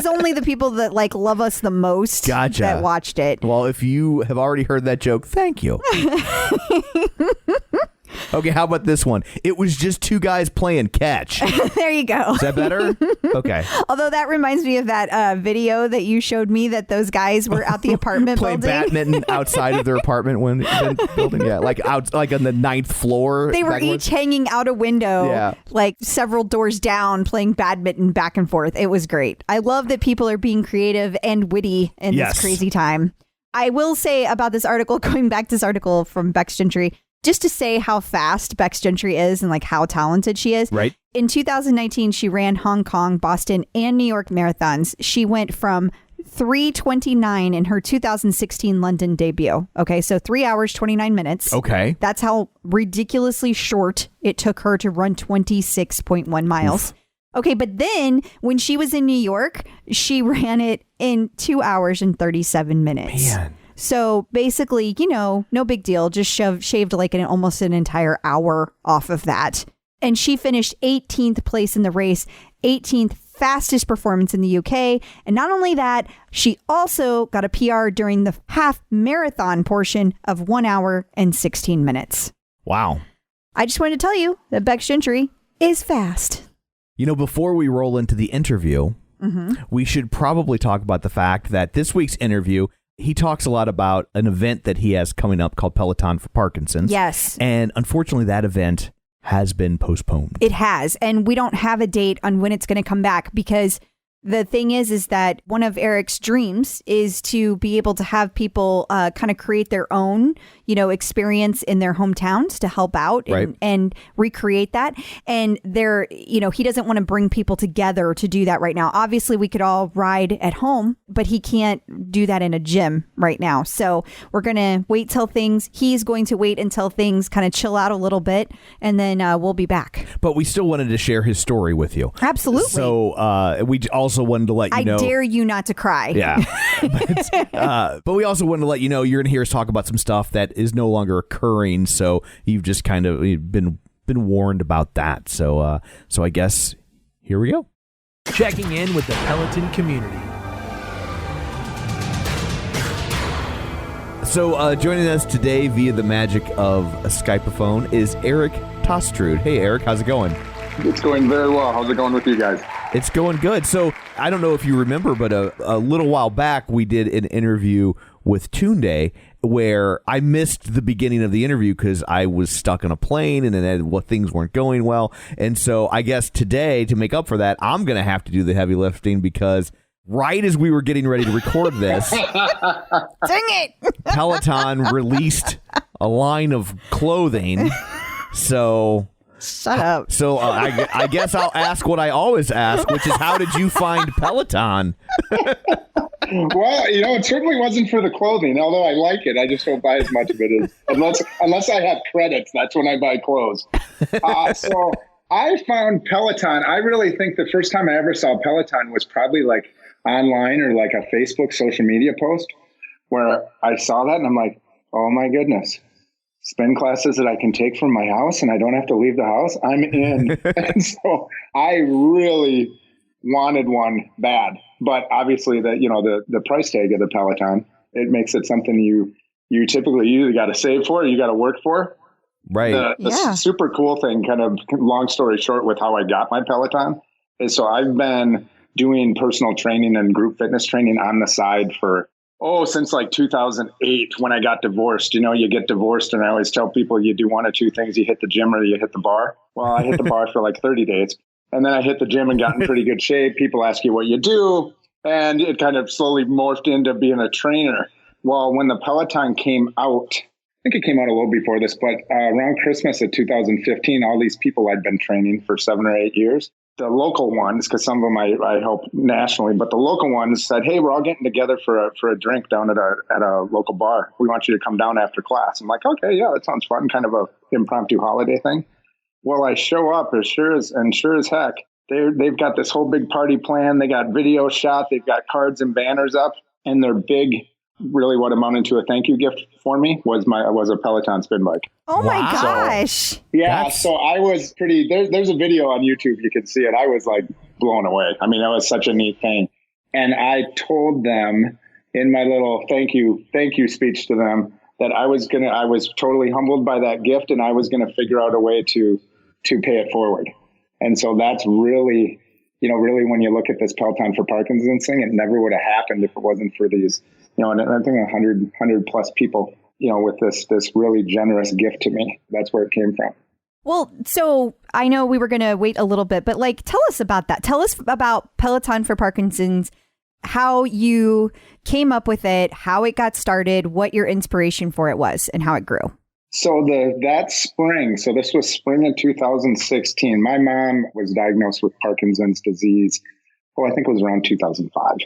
only the people that love us the most that watched it. Well, if you have already heard that joke, thank you. Okay, how about this one? It was just two guys playing catch. There you go. Is that better? Okay. Although that reminds me of that video that you showed me that those guys were out the apartment playing building. badminton outside of their apartment building. Yeah, like on the 9th floor. They were each hanging out a window, like several doors down, playing badminton back and forth. It was great. I love that people are being creative and witty in this crazy time. I will say about this article, going back to this article from Bex Gentry, just to say how fast Bex Gentry is and how talented she is. Right. In 2019, she ran Hong Kong, Boston, and New York marathons. She went from 3:29 in her 2016 London debut. Okay, so 3 hours, 29 minutes. Okay. That's how ridiculously short it took her to run 26.1 miles. Oof. Okay, but then when she was in New York, she ran it in 2 hours and 37 minutes. Man. So basically, no big deal. Just shaved like almost an entire hour off of that. And she finished 18th place in the race, 18th fastest performance in the UK. And not only that, she also got a PR during the half marathon portion of 1 hour and 16 minutes. Wow. I just wanted to tell you that Bex Gentry is fast. Before we roll into the interview, we should probably talk about the fact that this week's interview, he talks a lot about an event that he has coming up called Peloton for Parkinson's. Yes. And unfortunately, that event has been postponed. It has. And we don't have a date on when it's going to come back, because the thing is that one of Eric's dreams is to be able to have people kind of create their own, experience in their hometowns to help out and recreate that. And he doesn't want to bring people together to do that right now. Obviously, we could all ride at home, but he can't do that in a gym right now. So we're going to wait till he's going to wait until things kind of chill out a little bit, and then we'll be back. But we still wanted to share his story with you. Absolutely. So we also wanted to let you know. I dare you not to cry. Yeah. But we also wanted to let you know you're going to hear us talk about some stuff that is no longer occurring. So you've just kind of been warned about that. So I guess here we go. Checking in with the Peloton community. So joining us today via the magic of a Skype-a-phone is Eric Tostrud. Hey, Eric, how's it going? It's going very well. How's it going with you guys? It's going good. So I don't know if you remember, but a little while back, we did an interview with Tunde where I missed the beginning of the interview because I was stuck on a plane and then things weren't going well. And so I guess today, to make up for that, I'm going to have to do the heavy lifting, because right as we were getting ready to record this, dang it, Peloton released a line of clothing. So... Shut up. So I guess I'll ask what I always ask, which is, how did you find Peloton? Well, it certainly wasn't for the clothing, although I like it. I just don't buy as much of it unless I have credits. That's when I buy clothes. So I found Peloton. I really think the first time I ever saw Peloton was probably like online or like a Facebook social media post where I saw that and I'm like, oh my goodness. Spin classes that I can take from my house and I don't have to leave the house, I'm in. And so I really wanted one bad. But obviously the price tag of the Peloton, it makes it something you typically either got to save for or you got to work for. Right. The super cool thing, kind of long story short, with how I got my Peloton is, so I've been doing personal training and group fitness training on the side since like 2008 when I got divorced. You get divorced, and I always tell people you do one of two things: you hit the gym or you hit the bar. Well, I hit the bar for like 30 days, and then I hit the gym and got in pretty good shape. People ask you what you do, and it kind of slowly morphed into being a trainer. Well, when the Peloton came out, I think it came out a little before this, but around Christmas of 2015, all these people I'd been training for 7 or 8 years, the local ones, because some of them I help nationally, but the local ones said, hey, we're all getting together for a drink down at a local bar. We want you to come down after class. I'm like, okay, yeah, that sounds fun. Kind of a impromptu holiday thing. Well, I show up as sure as heck. They've got this whole big party plan. They got video shot. They've got cards and banners up, and their big, really what amounted to a thank you gift for me was a Peloton spin bike. Oh my gosh. So I was pretty, there's a video on YouTube. You can see it. I was like blown away. I mean, that was such a neat thing. And I told them in my little thank you speech to them that I was totally humbled by that gift, and I was going to figure out a way to pay it forward. And so that's really, really when you look at this Peloton for Parkinson's thing, it never would have happened if it wasn't for these, and I think 100 plus people, with this really generous gift to me. That's where it came from. Well, so I know we were going to wait a little bit, but tell us about that. Tell us about Peloton for Parkinson's, how you came up with it, how it got started, what your inspiration for it was, and how it grew. So that spring, so this was spring of 2016, my mom was diagnosed with Parkinson's disease. Well, I think it was around 2005.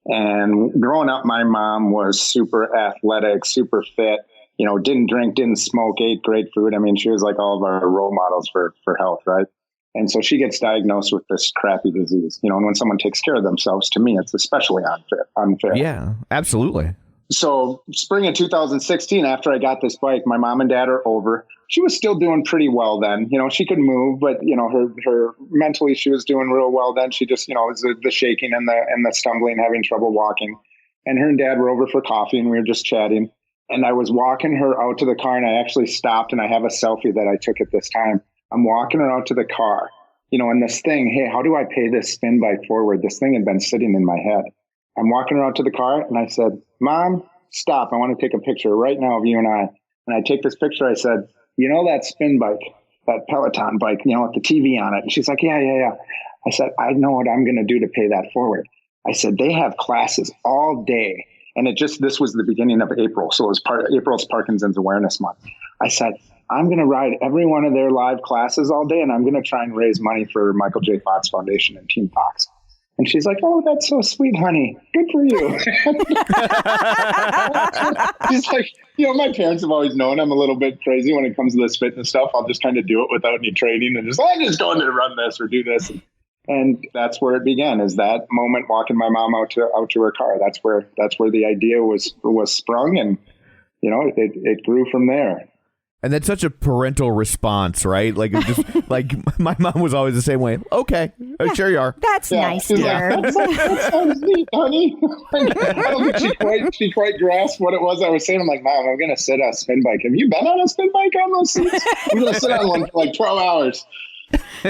And growing up, my mom was super athletic, super fit, didn't drink, didn't smoke, ate great food. I mean, she was like all of our role models for health, right? And so she gets diagnosed with this crappy disease, and when someone takes care of themselves, to me, it's especially unfair. Yeah, absolutely. So spring of 2016, after I got this bike, my mom and dad are over. She was still doing pretty well then. She could move, but her mentally, she was doing real well then. She just, it was the shaking and the stumbling, having trouble walking. And her and dad were over for coffee and we were just chatting. And I was walking her out to the car, and I actually stopped, and I have a selfie that I took at this time. I'm walking her out to the car, and this thing, hey, how do I pay this spin bike forward? This thing had been sitting in my head. I'm walking her out to the car, and I said, Mom, stop. I want to take a picture right now of you and I. And I take this picture. I said, that spin bike, that Peloton bike, with the TV on it. And she's like, yeah. I said, I know what I'm going to do to pay that forward. I said, they have classes all day. And this was the beginning of April. So it was April's Parkinson's Awareness Month. I said, I'm going to ride every one of their live classes all day, and I'm going to try and raise money for Michael J. Fox Foundation and Team Fox. And she's like, oh, that's so sweet, honey. Good for you. She's like, my parents have always known I'm a little bit crazy when it comes to this fitness stuff. I'll just kind of do it without any training and I'm just going to run this or do this. And that's where it began, is that moment walking my mom out to her car. That's where the idea was sprung, and it grew from there. And that's such a parental response, right? Like, just like my mom was always the same way. Okay, sure you are. That's nice, dear. That sounds neat, honey. I don't think she quite grasped what it was I was saying. I'm like, Mom, I'm going to sit on a spin bike. Have you been on a spin bike on those seats? I'm going to sit on one for like 12 hours.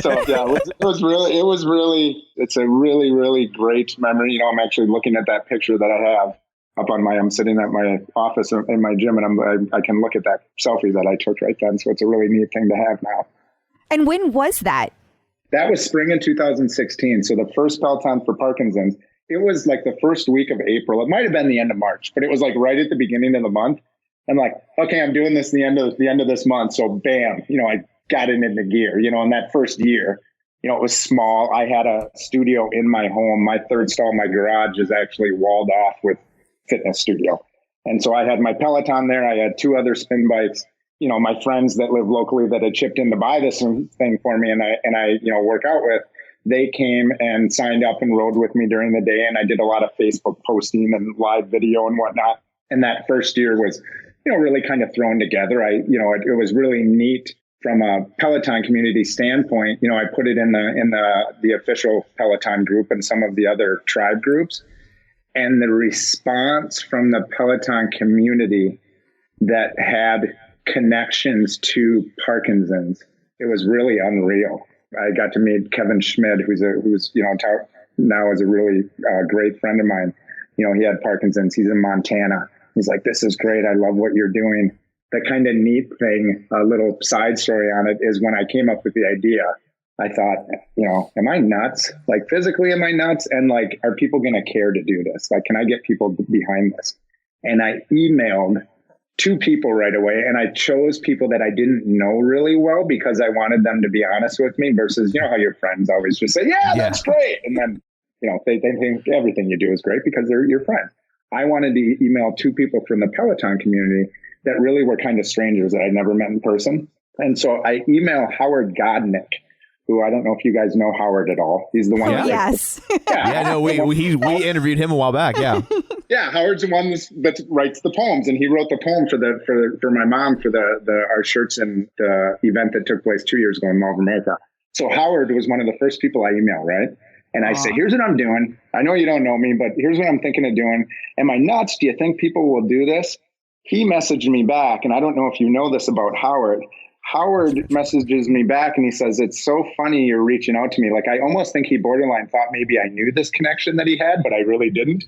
So yeah, it's a really, really great memory. I'm actually looking at that picture that I have up on I'm sitting at my office in my gym, and I can look at that selfie that I took right then. So it's a really neat thing to have now. And when was that? That was spring in 2016. So the first Peloton for Parkinson's, it was like the first week of April. It might've been the end of March, but it was like right at the beginning of the month. I'm like, okay, I'm doing this the end of this month. So bam, I got it into gear, in that first year, it was small. I had a studio in my home. My third stall, my garage is actually walled off with fitness studio. And so I had my Peloton there. I had 2 other spin bikes, my friends that live locally that had chipped in to buy this thing for me. And I work out with, they came and signed up and rode with me during the day. And I did a lot of Facebook posting and live video and whatnot. And that first year was, really kind of thrown together. It was really neat. From a Peloton community standpoint, I put it in the official Peloton group and some of the other tribe groups, and the response from the Peloton community that had connections to Parkinson's, it was really unreal. I got to meet Kevin Schmidt, who's now is a really great friend of mine. He had Parkinson's. He's in Montana. He's like, this is great. I love what you're doing. The kind of neat thing, a little side story on it, is when I came up with the idea, I thought, am I nuts? Like, physically, am I nuts? And like, are people going to care to do this? Like, can I get people behind this? And I emailed 2 people right away, and I chose people that I didn't know really well because I wanted them to be honest with me versus, how your friends always just say, yeah, that's great. And then, they think everything you do is great because they're your friends. I wanted to email 2 people from the Peloton community that really were kind of strangers that I'd never met in person. And so I email Howard Godnick, who I don't know if you guys know Howard at all. He's the one. Yeah. Yes. We interviewed him a while back. Yeah. Yeah. Howard's the one that writes the poems, and he wrote the poem for my mom for our shirts and the event that took place 2 years ago in Mall of America. So Howard was one of the first people I emailed, right? And I say, here's what I'm doing. I know you don't know me, but here's what I'm thinking of doing. Am I nuts? Do you think people will do this? He messaged me back, and I don't know if you know this about Howard. Howard messages me back, and he says, it's so funny you're reaching out to me. Like, I almost think he borderline thought maybe I knew this connection that he had, but I really didn't.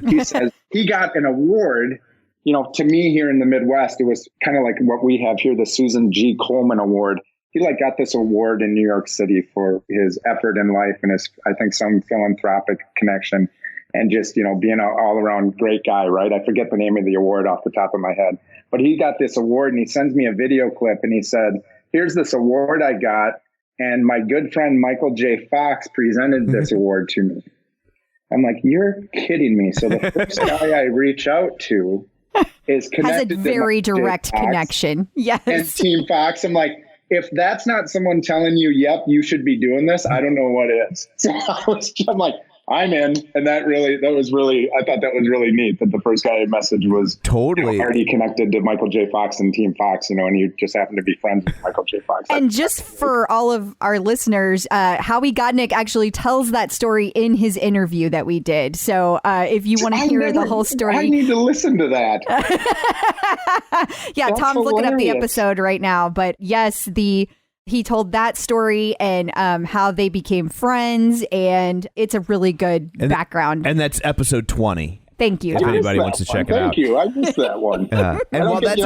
He says he got an award. To me here in the Midwest, it was kind of like what we have here, the Susan G. Komen Award. He got this award in New York City for his effort in life and his, I think, some philanthropic connection. And just, being an all-around great guy, right? I forget the name of the award off the top of my head. But he got this award, and he sends me a video clip, and he said, here's this award I got, and my good friend Michael J. Fox presented this award to me. I'm like, you're kidding me. So the first guy I reach out to is connected has a very to direct Fox connection. Yes. And Team Fox. I'm like, if that's not someone telling you, yep, you should be doing this, I don't know what is. So I'm like, I'm in. And I thought that was really neat that the first guy I messaged was totally already connected to Michael J. Fox and Team Fox, and you just happen to be friends with Michael J. Fox. And just for all of our listeners, Howie Godnick actually tells that story in his interview that we did. So if you want to hear the whole story, I need to listen to that. Yeah, That's Tom's looking up the hilarious. episode right now. But yes, he told that story and how they became friends, and it's a really good background. And that's episode 20. Thank you. If anybody wants to check it out. Thank you. I missed that one. Yeah. And while that's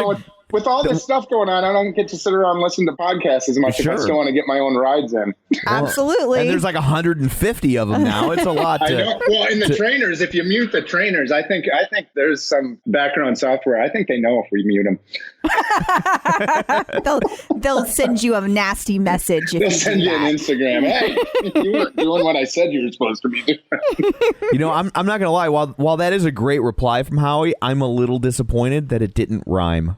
with all this stuff going on, I don't get to sit around and listen to podcasts as much if I still want to get my own rides in. Absolutely. And there's like 150 of them now. It's a lot. I know. Well, in the trainers, if you mute the trainers, I think there's some background software. I think they know if we mute them. They'll send you a nasty message. If They'll send you an Instagram. Hey, you weren't doing what I said you were supposed to be doing. I'm not gonna lie. While that is a great reply from Howie, I'm a little disappointed that it didn't rhyme.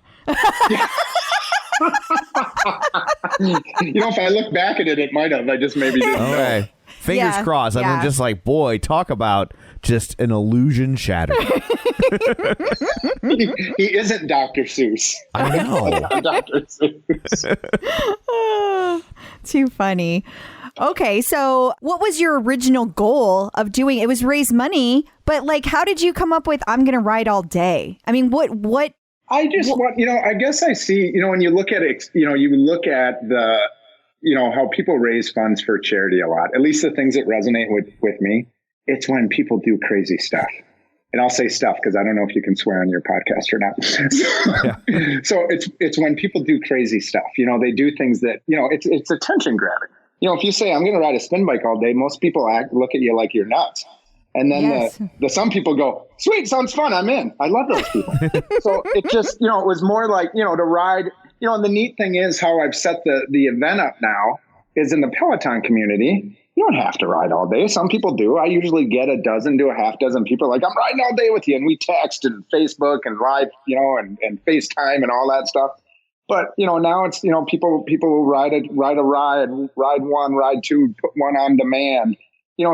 If I look back at it, it might have. I just maybe didn't know. Fingers crossed. I'm just like, boy, talk about just an illusion shattered. He isn't Dr. Seuss. I know. Dr. Seuss. Too funny. Okay, so what was your original goal of doing? It was raise money, but like, how did you come up with I'm going to ride all day? I mean, what? I just want, I guess I see, when you look at it, you look at the, how people raise funds for charity a lot, at least the things that resonate with me, it's when people do crazy stuff. And I'll say stuff because I don't know if you can swear on your podcast or not. So it's when people do crazy stuff, they do things that, it's attention grabbing. If you say, I'm going to ride a spin bike all day, most people look at you like you're nuts. And then the some people go, sweet, sounds fun. I'm in. I love those people. So it just, it was more like, to ride, and the neat thing is how I've set the event up now is in the Peloton community. You don't have to ride all day. Some people do. I usually get a dozen to a half dozen people like, I'm riding all day with you. And we text and Facebook and live, and FaceTime and all that stuff. But, now it's, people will ride a ride, ride one, ride two, put one on demand.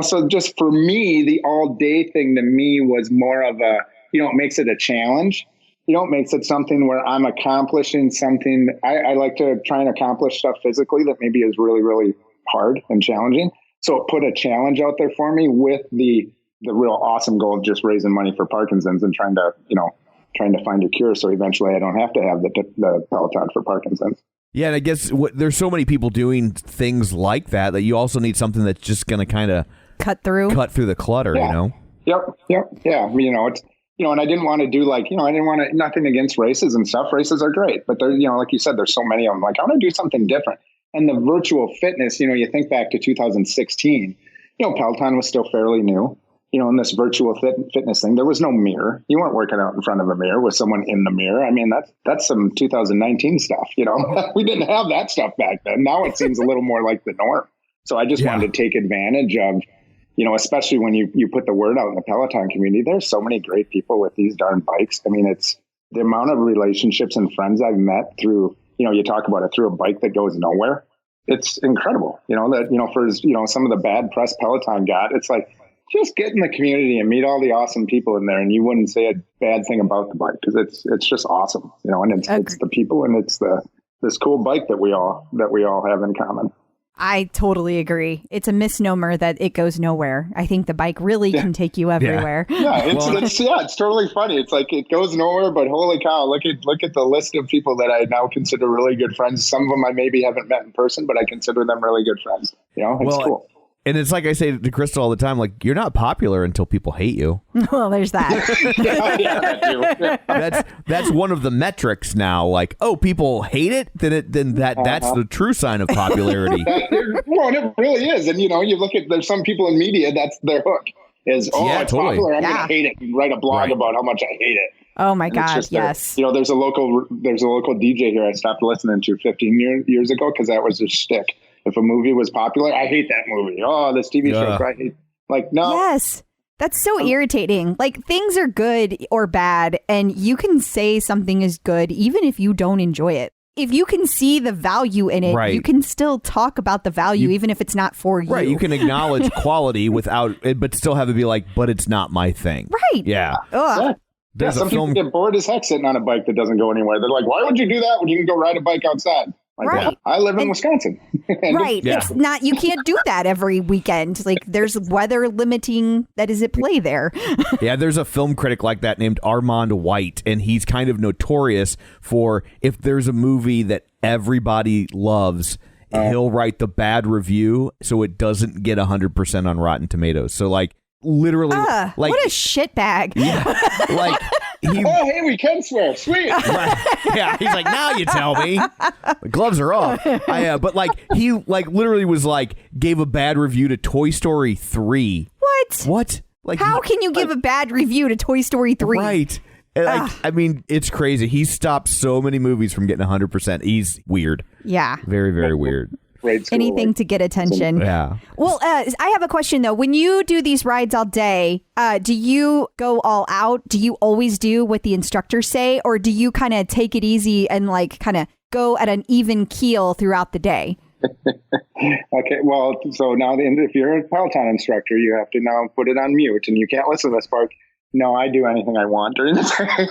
So just for me, the all day thing to me was more of a, it makes it a challenge. It makes it something where I'm accomplishing something. I like to try and accomplish stuff physically that maybe is really, really hard and challenging. So it put a challenge out there for me with the real awesome goal of just raising money for Parkinson's and trying to find a cure. So eventually I don't have to have the Peloton for Parkinson's. Yeah, and I guess there's so many people doing things like that you also need something that's just going to kind of cut through the clutter, Yep. Yeah. It's, and I didn't want to do I didn't want to, nothing against races and stuff. Races are great, but there, like you said, there's so many of them. Like, I want to do something different. And the virtual fitness, you think back to 2016, Peloton was still fairly new. In this virtual fitness thing, there was no mirror. You weren't working out in front of a mirror with someone in the mirror. I mean, that's some 2019 stuff, We didn't have that stuff back then. Now it seems a little more like the norm. So I just wanted to take advantage of, especially when you put the word out in the Peloton community, there's so many great people with these darn bikes. I mean, it's the amount of relationships and friends I've met through, you talk about it through a bike that goes nowhere. It's incredible, for, some of the bad press Peloton got, it's like, just get in the community and meet all the awesome people in there, and you wouldn't say a bad thing about the bike because it's just awesome, and it's the people and it's this cool bike that we all have in common. I totally agree. It's a misnomer that it goes nowhere. I think the bike really can take you everywhere. Yeah, it's totally funny. It's like it goes nowhere, but holy cow, look at the list of people that I now consider really good friends. Some of them I maybe haven't met in person, but I consider them really good friends. It's cool. And it's like I say to Crystal all the time, like, you're not popular until people hate you. Well, there's that. That's one of the metrics now. Like, oh, people hate it? Then that's the true sign of popularity. Well, it really is. And, you look at, there's some people in media, that's their hook. It's totally popular. I'm going to hate it and write a blog about how much I hate it. Oh, my God, yes. There's a local DJ here I stopped listening to 15 years ago because that was their shtick. If a movie was popular, I hate that movie. Oh, this TV show, I hate. Like, no. Yes. That's so irritating. Like, things are good or bad, and you can say something is good even if you don't enjoy it. if you can see the value in it, you can still talk about the value, even if it's not for you. Right. You can acknowledge quality without it, but still have it be like, but it's not my thing. Right. Yeah. Ugh. Yeah, some people get bored as heck sitting on a bike that doesn't go anywhere. They're like, why would you do that when you can go ride a bike outside? Like, right. I live in Wisconsin. Right. Yeah. It's not, you can't do that every weekend. Like, there's weather limiting that is at play there. Yeah, there's a film critic like that named Armand White, and he's kind of notorious for if there's a movie that everybody loves, he'll write the bad review so it doesn't get 100% on Rotten Tomatoes. So, like, literally, like, what a shitbag. Yeah, like, oh, hey, we can swear. Sweet. Right. Yeah, he's like, now you tell me. The gloves are off. But like, he like literally was like, gave a bad review to Toy Story 3. What? Like, how can you give a bad review to Toy Story 3? Right. And like, I mean, it's crazy. He stopped so many movies from getting 100%. He's weird. Yeah. Very, very weird. Anything to get attention. Yeah. Well, I have a question, though. When you do these rides all day, do you go all out? Do you always do what the instructors say? Or do you kind of take it easy and like kind of go at an even keel throughout the day? Okay, well, so now if you're a Peloton instructor, you have to now put it on mute and you can't listen to this part. No, I do anything I want during the time.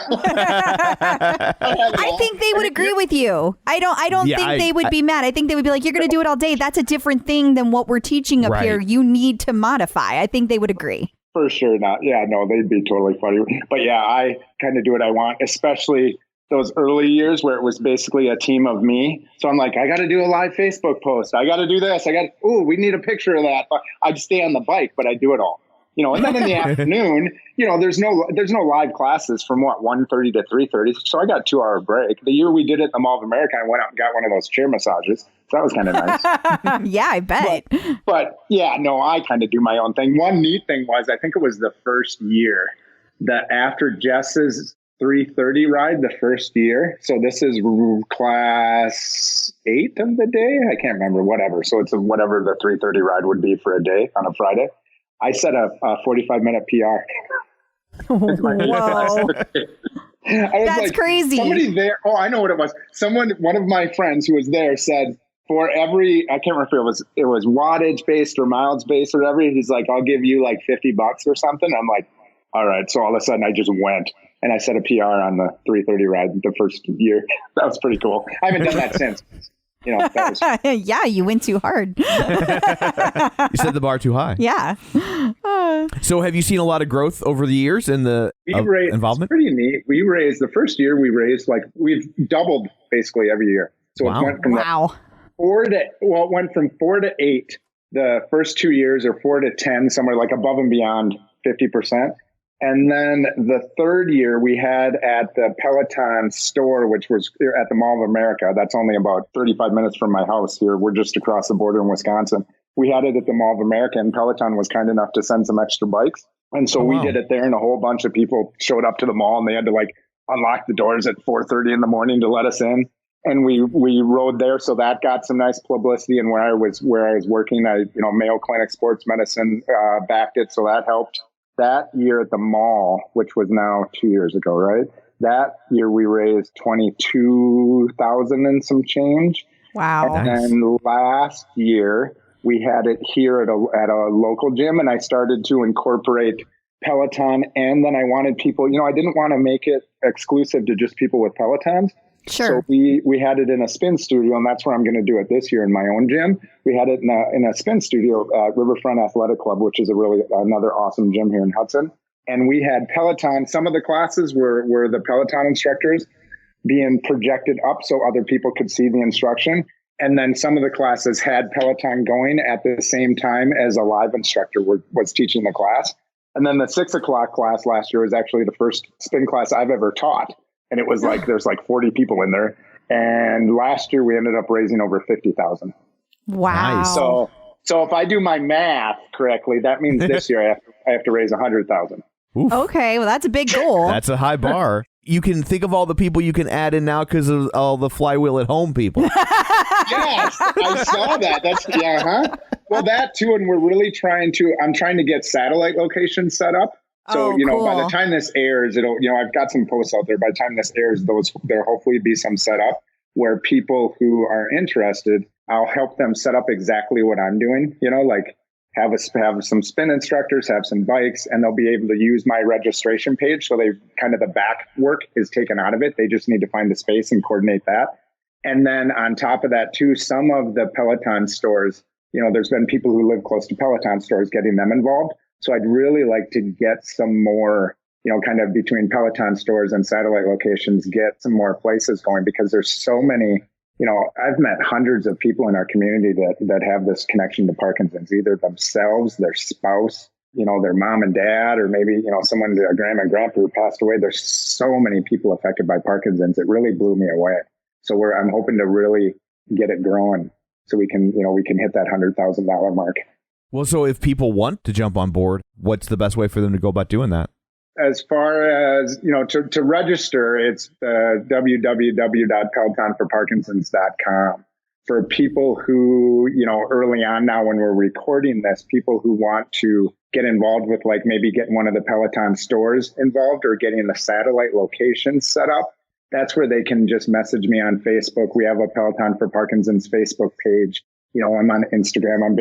I think they would agree with you. I don't think they would be mad. I think they would be like, you're going to do it all day. That's a different thing than what we're teaching up here. You need to modify. I think they would agree. For sure not. Yeah, no, they'd be totally funny. But yeah, I kind of do what I want, especially those early years where it was basically a team of me. So I'm like, I got to do a live Facebook post. I got to do this. We need a picture of that. I'd stay on the bike, but I do it all. And then in the afternoon, there's no live classes from 1:30 to 3:30. So I got a 2-hour break. The year we did it at the Mall of America, I went out and got one of those chair massages. So that was kind of nice. Yeah, I bet. But yeah, no, I kind of do my own thing. One neat thing was, I think it was the first year that after Jess's 3:30 ride, the first year. So this is class 8 of the day. I can't remember, whatever. So it's whatever the 3:30 ride would be for a day on a Friday. I set a 45-minute PR. Whoa. That's crazy. Somebody there. Oh, I know what it was. One of my friends who was there said, for every, I can't remember if it was wattage based or miles based or whatever. He's like, I'll give you like $50 or something. I'm like, all right. So all of a sudden I just went and I set a PR on the 3:30 ride the first year. That was pretty cool. I haven't done that since. That was... Yeah, you went too hard. You set the bar too high. Yeah. So have you seen a lot of growth over the years in the involvement? It's pretty neat. The first year we raised, we've doubled basically every year. So it went from it went from 4 to 8 the first 2 years, or 4 to 10, somewhere like above and beyond 50%. And then the third year we had at the Peloton store, which was at the Mall of America. That's only about 35 minutes from my house here. We're just across the border in Wisconsin. We had it at the Mall of America, and Peloton was kind enough to send some extra bikes. And so we did it there, and a whole bunch of people showed up to the mall, and they had to unlock the doors at 4:30 in the morning to let us in. And we rode there. So that got some nice publicity. And where I was working, Mayo Clinic Sports Medicine backed it. So that helped. That year at the mall, which was now 2 years ago, right? That year we raised $22,000 and some change. Wow. And then last year we had it here at a local gym, and I started to incorporate Peloton. And then I wanted people, I didn't want to make it exclusive to just people with Pelotons. Sure. So we had it in a spin studio, and that's where I'm going to do it this year in my own gym. We had it in a spin studio at Riverfront Athletic Club, which is another awesome gym here in Hudson. And we had Peloton. Some of the classes were the Peloton instructors being projected up so other people could see the instruction. And then some of the classes had Peloton going at the same time as a live instructor was teaching the class. And then the 6 o'clock class last year was actually the first spin class I've ever taught. And it was there's 40 people in there. And last year we ended up raising over $50,000. Wow. Nice. So if I do my math correctly, that means this year I have to raise $100,000. Okay, well that's a big goal. That's a high bar. You can think of all the people you can add in now because of all the flywheel at home people. Yes, I saw that. Well, that too, and I'm trying to get satellite locations set up. So, cool. By the time this airs, I've got some posts out there. By the time this airs, there'll hopefully be some set up. where people who are interested, I'll help them set up exactly what I'm doing, like have some spin instructors, have some bikes, and they'll be able to use my registration page. So they kind of the back work is taken out of it. They just need to find the space and coordinate that. And then on top of that too, some of the Peloton stores, there's been people who live close to Peloton stores getting them involved. So I'd really like to get some more, kind of between Peloton stores and satellite locations, get some more places going, because there's so many, I've met hundreds of people in our community that have this connection to Parkinson's, either themselves, their spouse, their mom and dad, or maybe, someone, a grandma and grandpa who passed away. There's so many people affected by Parkinson's. It really blew me away. So I'm hoping to really get it growing so we can hit that $100,000 mark. Well, so if people want to jump on board, what's the best way for them to go about doing that? As far as, to register, it's www.pelotonforparkinsons.com. For people who, early on now when we're recording this, people who want to get involved with, like, maybe getting one of the Peloton stores involved or getting the satellite locations set up, that's where they can just message me on Facebook. We have a Peloton for Parkinson's Facebook page. I'm on Instagram. I'm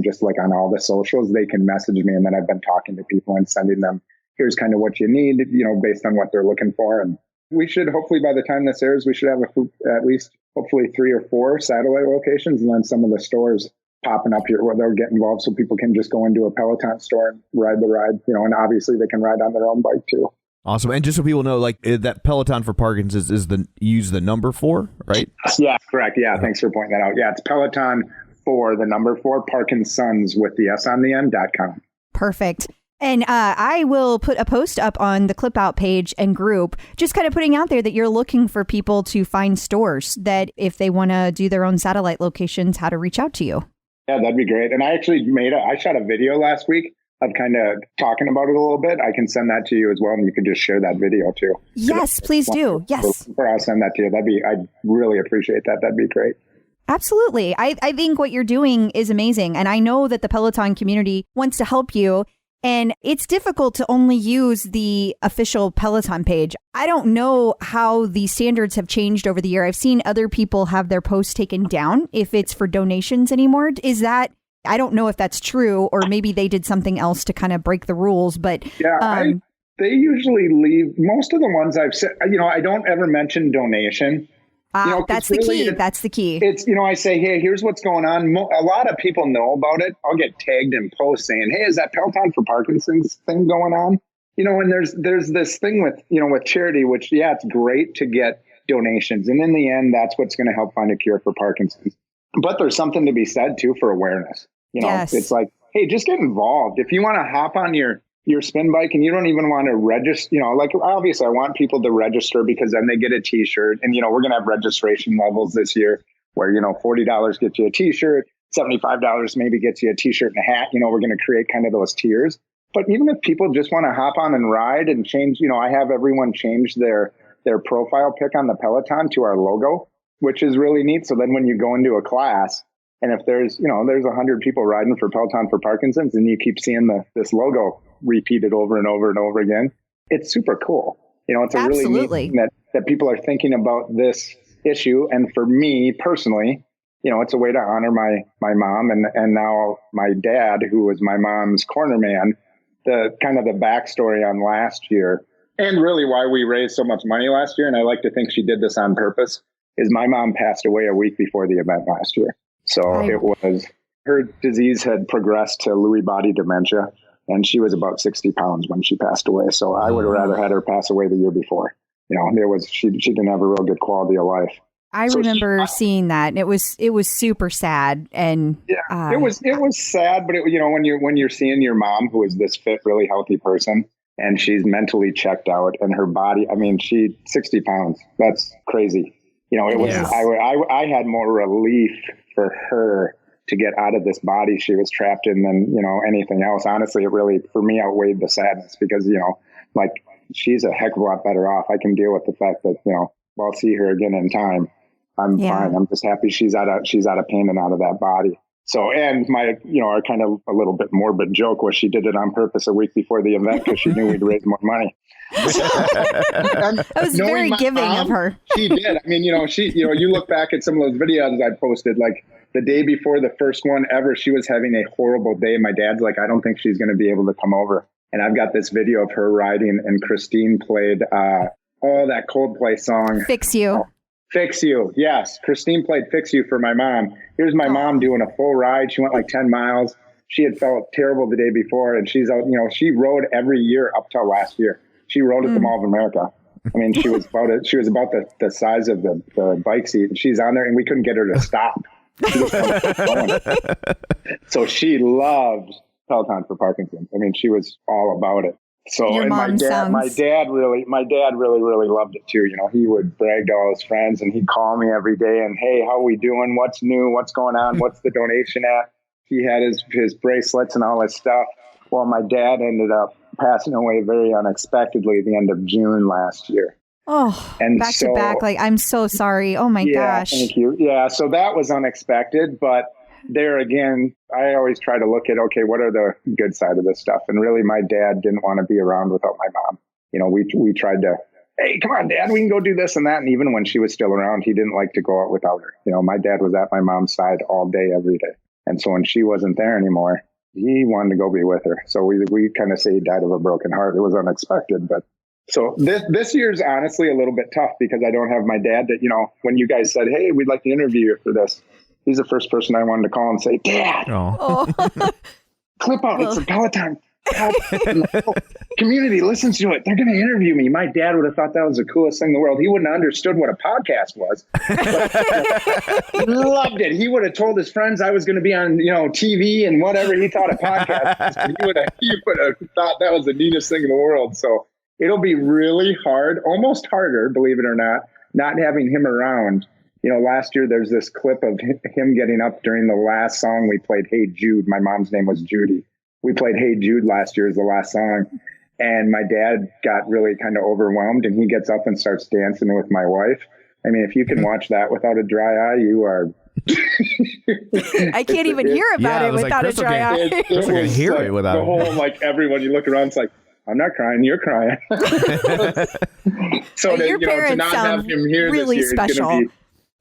just like on all the socials. They can message me, and then I've been talking to people and sending them, here's kind of what you need, based on what they're looking for. And we should, hopefully by the time this airs, we should have at least hopefully 3 or 4 satellite locations, and then some of the stores popping up here where they'll get involved so people can just go into a Peloton store and ride the ride, and obviously they can ride on their own bike too. Awesome. And just so people know, like, that Peloton for Parkinson's is use the number 4, right? Yeah, correct. Yeah, thanks for pointing that out. Yeah, it's Peloton for the number 4, Parkinsons with the S on the end.com. Perfect. And I will put a post up on the Clip Out page and group, just kind of putting out there that you're looking for people to find stores that if they want to do their own satellite locations, how to reach out to you. Yeah, that'd be great. And I actually I shot a video last week of kind of talking about it a little bit. I can send that to you as well, and you could just share that video too. Yes, please do. Yes. Or I'll send that to you. I'd really appreciate that. That'd be great. Absolutely. I think what you're doing is amazing. And I know that the Peloton community wants to help you. And it's difficult to only use the official Peloton page. I don't know how the standards have changed over the year. I've seen other people have their posts taken down if it's for donations anymore. Is that, I don't know if that's true, or maybe they did something else to kind of break the rules, but yeah, they usually leave most of the ones I've said, I don't ever mention donation. That's the key. That's the key. It's, I say, hey, here's what's going on. A lot of people know about it. I'll get tagged in posts saying, hey, is that Peloton for Parkinson's thing going on? And there's this thing with, with charity, which, yeah, it's great to get donations. And in the end, that's what's going to help find a cure for Parkinson's. But there's something to be said, too, for awareness. Yes. It's like, hey, just get involved. If you want to hop on your spin bike and you don't even want to register, like, obviously I want people to register because then they get a t-shirt, and, we're going to have registration levels this year where, $40 gets you a t-shirt, $75 maybe gets you a t-shirt and a hat. We're going to create kind of those tiers. But even if people just want to hop on and ride and change, I have everyone change their profile pic on the Peloton to our logo, which is really neat. So then when you go into a class, and if there's 100 people riding for Peloton for Parkinson's, and you keep seeing this logo repeated over and over and over again, it's super cool. It's a really neat thing that people are thinking about this issue. And for me personally, it's a way to honor my mom and now my dad, who was my mom's corner man. The kind of the backstory on last year, and really why we raised so much money last year, and I like to think she did this on purpose, is my mom passed away a week before the event last year. So it was, her disease had progressed to Lewy body dementia, and she was about 60 pounds when she passed away. So I would have rather had her pass away the year before. She didn't have a real good quality of life. I remember seeing that, and it was super sad. And yeah, it was sad, but when you're seeing your mom, who is this fit, really healthy person, and she's mentally checked out, and her body, she 60 pounds. That's crazy. It was. I had more relief for her to get out of this body she was trapped in than anything else. Honestly, it really, for me, outweighed the sadness because like, she's a heck of a lot better off. I can deal with the fact that I'll see her again in time. I'm fine. I'm just happy she's out of pain and out of that body. So, and our kind of a little bit morbid joke was she did it on purpose a week before the event because she knew we'd raise more money. That was very giving of her. She did. I mean, you look back at some of those videos I posted, like the day before the first one ever, she was having a horrible day. My dad's like, I don't think she's going to be able to come over. And I've got this video of her riding, and Christine played that Coldplay song. Fix You. Fix You. Yes. Christine played Fix You for my mom. Here's my mom doing a full ride. She went like 10 miles. She had felt terrible the day before, and she's out, she rode every year up till last year. She rode at the Mall of America. I mean, she was about the size of the bike seat, and she's on there, and we couldn't get her to stop. So she loved Peloton for Parkinson's. I mean, she was all about it. So, Your and my dad really loved it too. He would brag to all his friends, and he'd call me every day and, hey, how are we doing? What's new? What's going on? What's the donation at? He had his bracelets and all his stuff. Well, my dad ended up passing away very unexpectedly at the end of June last year. Oh, and back to back. Like, I'm so sorry. Oh my gosh. Thank you. Yeah. So that was unexpected, but there again, I always try to look at, okay, what are the good side of this stuff? And really, my dad didn't want to be around without my mom. We tried to, hey, come on, Dad, we can go do this and that. And even when she was still around, he didn't like to go out without her. My dad was at my mom's side all day, every day. And so when she wasn't there anymore, he wanted to go be with her. So we kind of say he died of a broken heart. It was unexpected, but so this year's honestly a little bit tough because I don't have my dad that, when you guys said, hey, we'd like to interview you for this. He's the first person I wanted to call and say, Dad, clip out. It's a Peloton. Community listens to it. They're going to interview me. My dad would have thought that was the coolest thing in the world. He wouldn't have understood what a podcast was. Loved it. He would have told his friends I was going to be on, TV and whatever he thought a podcast was. He would have thought that was the neatest thing in the world. So it'll be really hard, almost harder, believe it or not having him around. Last year there's this clip of him getting up during the last song we played, Hey Jude. My mom's name was Judy. We played Hey Jude last year as the last song. And my dad got really kind of overwhelmed, and he gets up and starts dancing with my wife. I mean, if you can watch that without a dry eye, you are... I can't even hear about it without a dry eye. I can hear it without the whole, everyone, you look around, it's like, I'm not crying, you're crying. So your parents to not have him here really this year, special.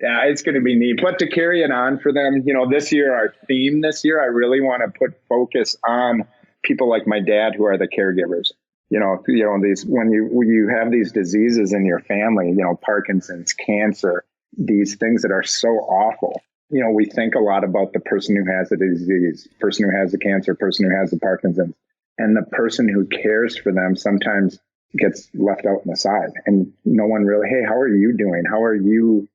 It's going to be neat. But to carry it on for them, this year, our theme this year, I really want to put focus on people like my dad who are the caregivers. These when you have these diseases in your family, Parkinson's, cancer, these things that are so awful. We think a lot about the person who has the disease, person who has the cancer, person who has the Parkinson's, and the person who cares for them sometimes gets left out on the side, and no one really, hey, how are you doing? How are you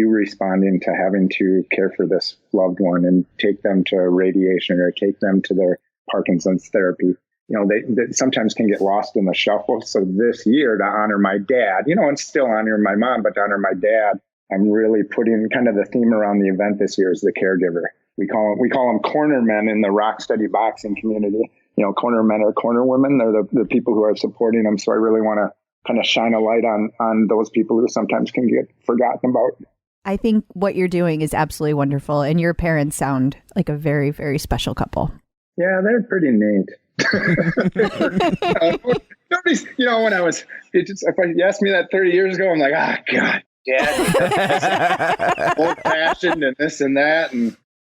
responding to having to care for this loved one and take them to radiation or take them to their Parkinson's therapy? They sometimes can get lost in the shuffle. So this year, to honor my dad, and still honor my mom, but to honor my dad, I'm really putting kind of the theme around the event this year is the caregiver. We call them corner men in the rock steady boxing community. Corner men or corner women. They're the people who are supporting them. So I really want to kind of shine a light on those people who sometimes can get forgotten about. I think what you're doing is absolutely wonderful. And your parents sound like a very, very special couple. Yeah, they're pretty neat. Nobody's, when I was, if you asked me that 30 years ago, I'm like, God, Dad, old fashioned and this and that.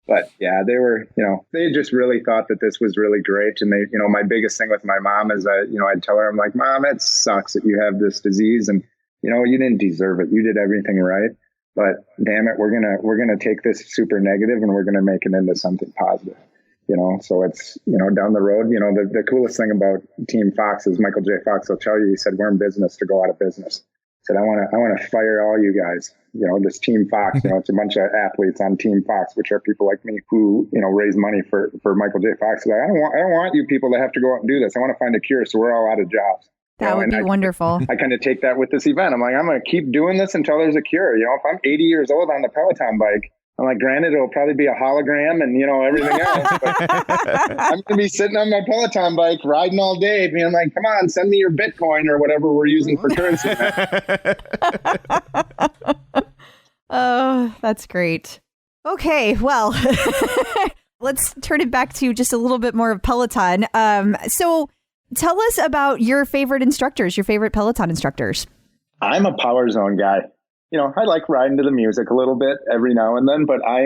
But yeah, they were, they just really thought that this was really great. And they, my biggest thing with my mom is I'd tell her, I'm like, Mom, it sucks that you have this disease and, you didn't deserve it. You did everything right. But damn it, we're going to take this super negative and we're going to make it into something positive. So it's, down the road, the coolest thing about Team Fox is Michael J. Fox will tell you, he said, we're in business to go out of business. He said, I want to fire all you guys, this Team Fox, it's a bunch of athletes on Team Fox, which are people like me who, raise money for Michael J. Fox. Like, I don't want you people to have to go out and do this. I want to find a cure. So we're all out of jobs. That would be wonderful. I kind of take that with this event. I'm like, I'm going to keep doing this until there's a cure. If I'm 80 years old on the Peloton bike, I'm like, granted, it'll probably be a hologram and, everything else. But I'm going to be sitting on my Peloton bike, riding all day, being like, come on, send me your Bitcoin or whatever we're using for currency. Oh, that's great. Okay, well, let's turn it back to just a little bit more of Peloton. So tell us about your favorite instructors, your favorite Peloton instructors. I'm a Power Zone guy. I like riding to the music a little bit every now and then, but I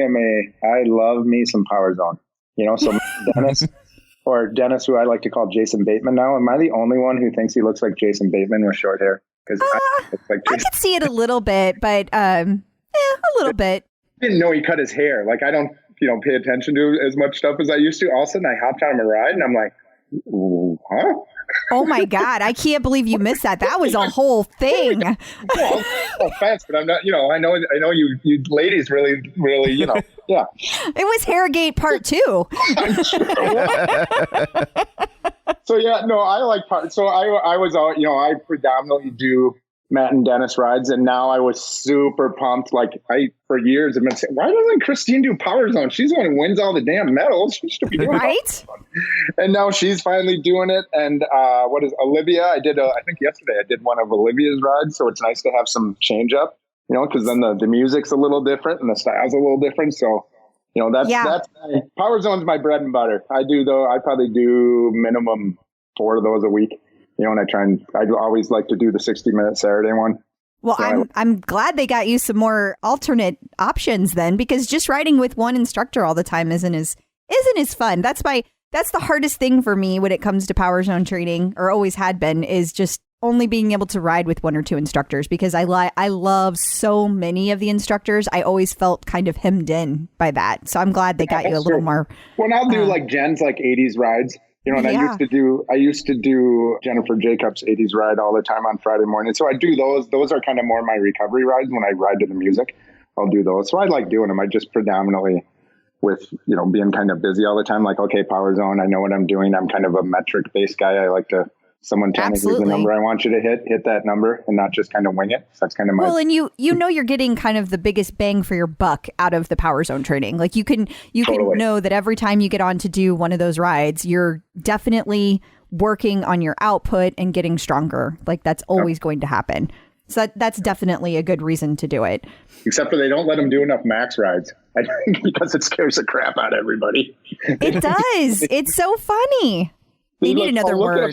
love me some Power Zone. So Dennis, who I like to call Jason Bateman now. Am I the only one who thinks he looks like Jason Bateman with short hair? Because I could see it a little bit, but a little bit. I didn't know he cut his hair. Like, I don't, pay attention to as much stuff as I used to. All of a sudden, I hopped on a ride, and I'm like, huh? Oh my God! I can't believe you missed that. That was a whole thing. Well, no offense, but I'm not. I know you ladies really, yeah. It was Hairgate Part 2. I'm sure. So yeah, no, I like part. So I was out. I predominantly do Matt and Dennis rides, and now I was super pumped. Like for years have been saying, why doesn't Christine do Power Zone? She's the one who wins all the damn medals. She should be doing right. And now she's finally doing it. And what is Olivia? I think yesterday I did one of Olivia's rides, so it's nice to have some change up. Because then the music's a little different and the style's a little different. So that's Power Zone's my bread and butter. I probably do minimum 4 of those a week. And I always like to do the 60-minute Saturday one. Well, so I'm glad they got you some more alternate options then, because just riding with one instructor all the time isn't as fun. That's the hardest thing for me when it comes to Power Zone training, or always had been, is just only being able to ride with 1 or 2 instructors, because I love so many of the instructors. I always felt kind of hemmed in by that. So I'm glad they got you a little more. Well, I'll do like Jen's like 80s rides. And I used to do Jennifer Jacobs' 80s ride all the time on Friday morning. So I do those. Those are kind of more my recovery rides. When I ride to the music, I'll do those. So I like doing them. I just predominantly, with, being kind of busy all the time, like, okay, Power Zone, I know what I'm doing. I'm kind of a metric based guy. I like to, someone tell me here's the number I want you to hit that number and not just kind of wing it. So that's kind of my... Well, and you're getting kind of the biggest bang for your buck out of the Power Zone training. Like you can know that every time you get on to do one of those rides, you're definitely working on your output and getting stronger. Like that's always going to happen. So that's definitely a good reason to do it. Except for they don't let them do enough max rides. I think because it scares the crap out of everybody. It does. It's so funny. They need another word.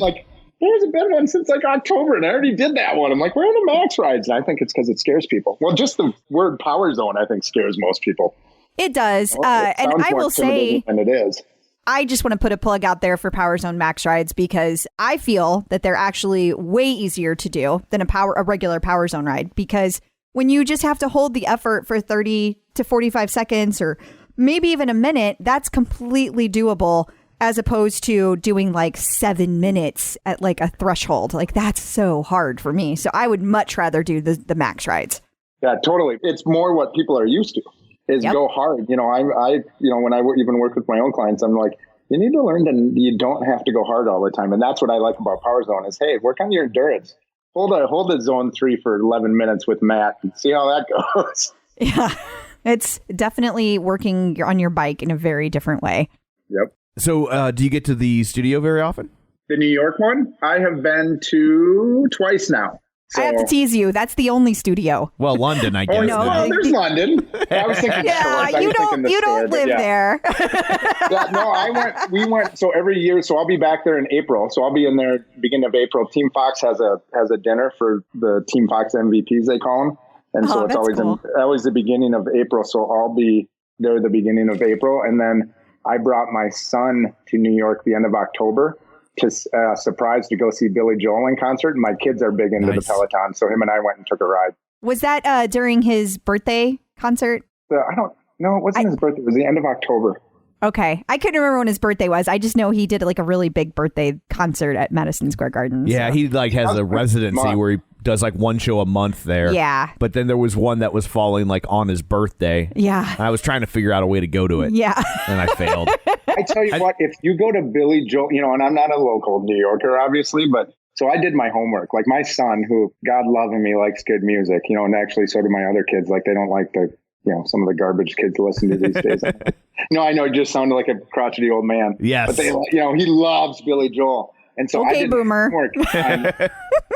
There's been one since like October and I already did that one. I'm like, where are the max rides? And I think it's because it scares people. Well, just the word Power Zone, I think, scares most people. It does. Well, and I will say, and it is. I just want to put a plug out there for Power Zone max rides, because I feel that they're actually way easier to do than a regular Power Zone ride. Because when you just have to hold the effort for 30 to 45 seconds or maybe even a minute, that's completely doable, as opposed to doing like 7 minutes at like a threshold. Like that's so hard for me. So I would much rather do the max rides. Yeah, totally. It's more what people are used to is go hard. When I even work with my own clients, I'm like, you need to learn that you don't have to go hard all the time. And that's what I like about Power Zone is, hey, work on your endurance. Hold a zone 3 for 11 minutes with Matt and see how that goes. Yeah, it's definitely working on your bike in a very different way. Yep. So do you get to the studio very often? The New York one, I have been to twice now. So. I have to tease you. That's the only studio. Well, London, I guess. Well, there's London. I was thinking you don't live there. We went. So every year, so I'll be back there in April. So I'll be in there beginning of April. Team Fox has a dinner for the Team Fox MVPs, they call them. And so it's always the beginning of April. So I'll be there the beginning of April. And then I brought my son to New York the end of October to surprise to go see Billy Joel in concert. And my kids are big into the Peloton. So him and I went and took a ride. Was that during his birthday concert? I don't know. It wasn't his birthday. It was the end of October. Okay. I couldn't remember when his birthday was. I just know he did like a really big birthday concert at Madison Square Garden. Yeah, he like has a residency where he does like one show a month there. Yeah. But then there was one that was falling like on his birthday. Yeah. And I was trying to figure out a way to go to it. Yeah. And I failed. I tell you what, if you go to Billy Joel, and I'm not a local New Yorker, obviously, but so I did my homework. Like my son, who God love him, he likes good music, and actually so do my other kids. Like they don't like some of the garbage kids listen to these days. No, I know it just sounded like a crotchety old man. Yes. But he loves Billy Joel. And so okay, I did boomer. homework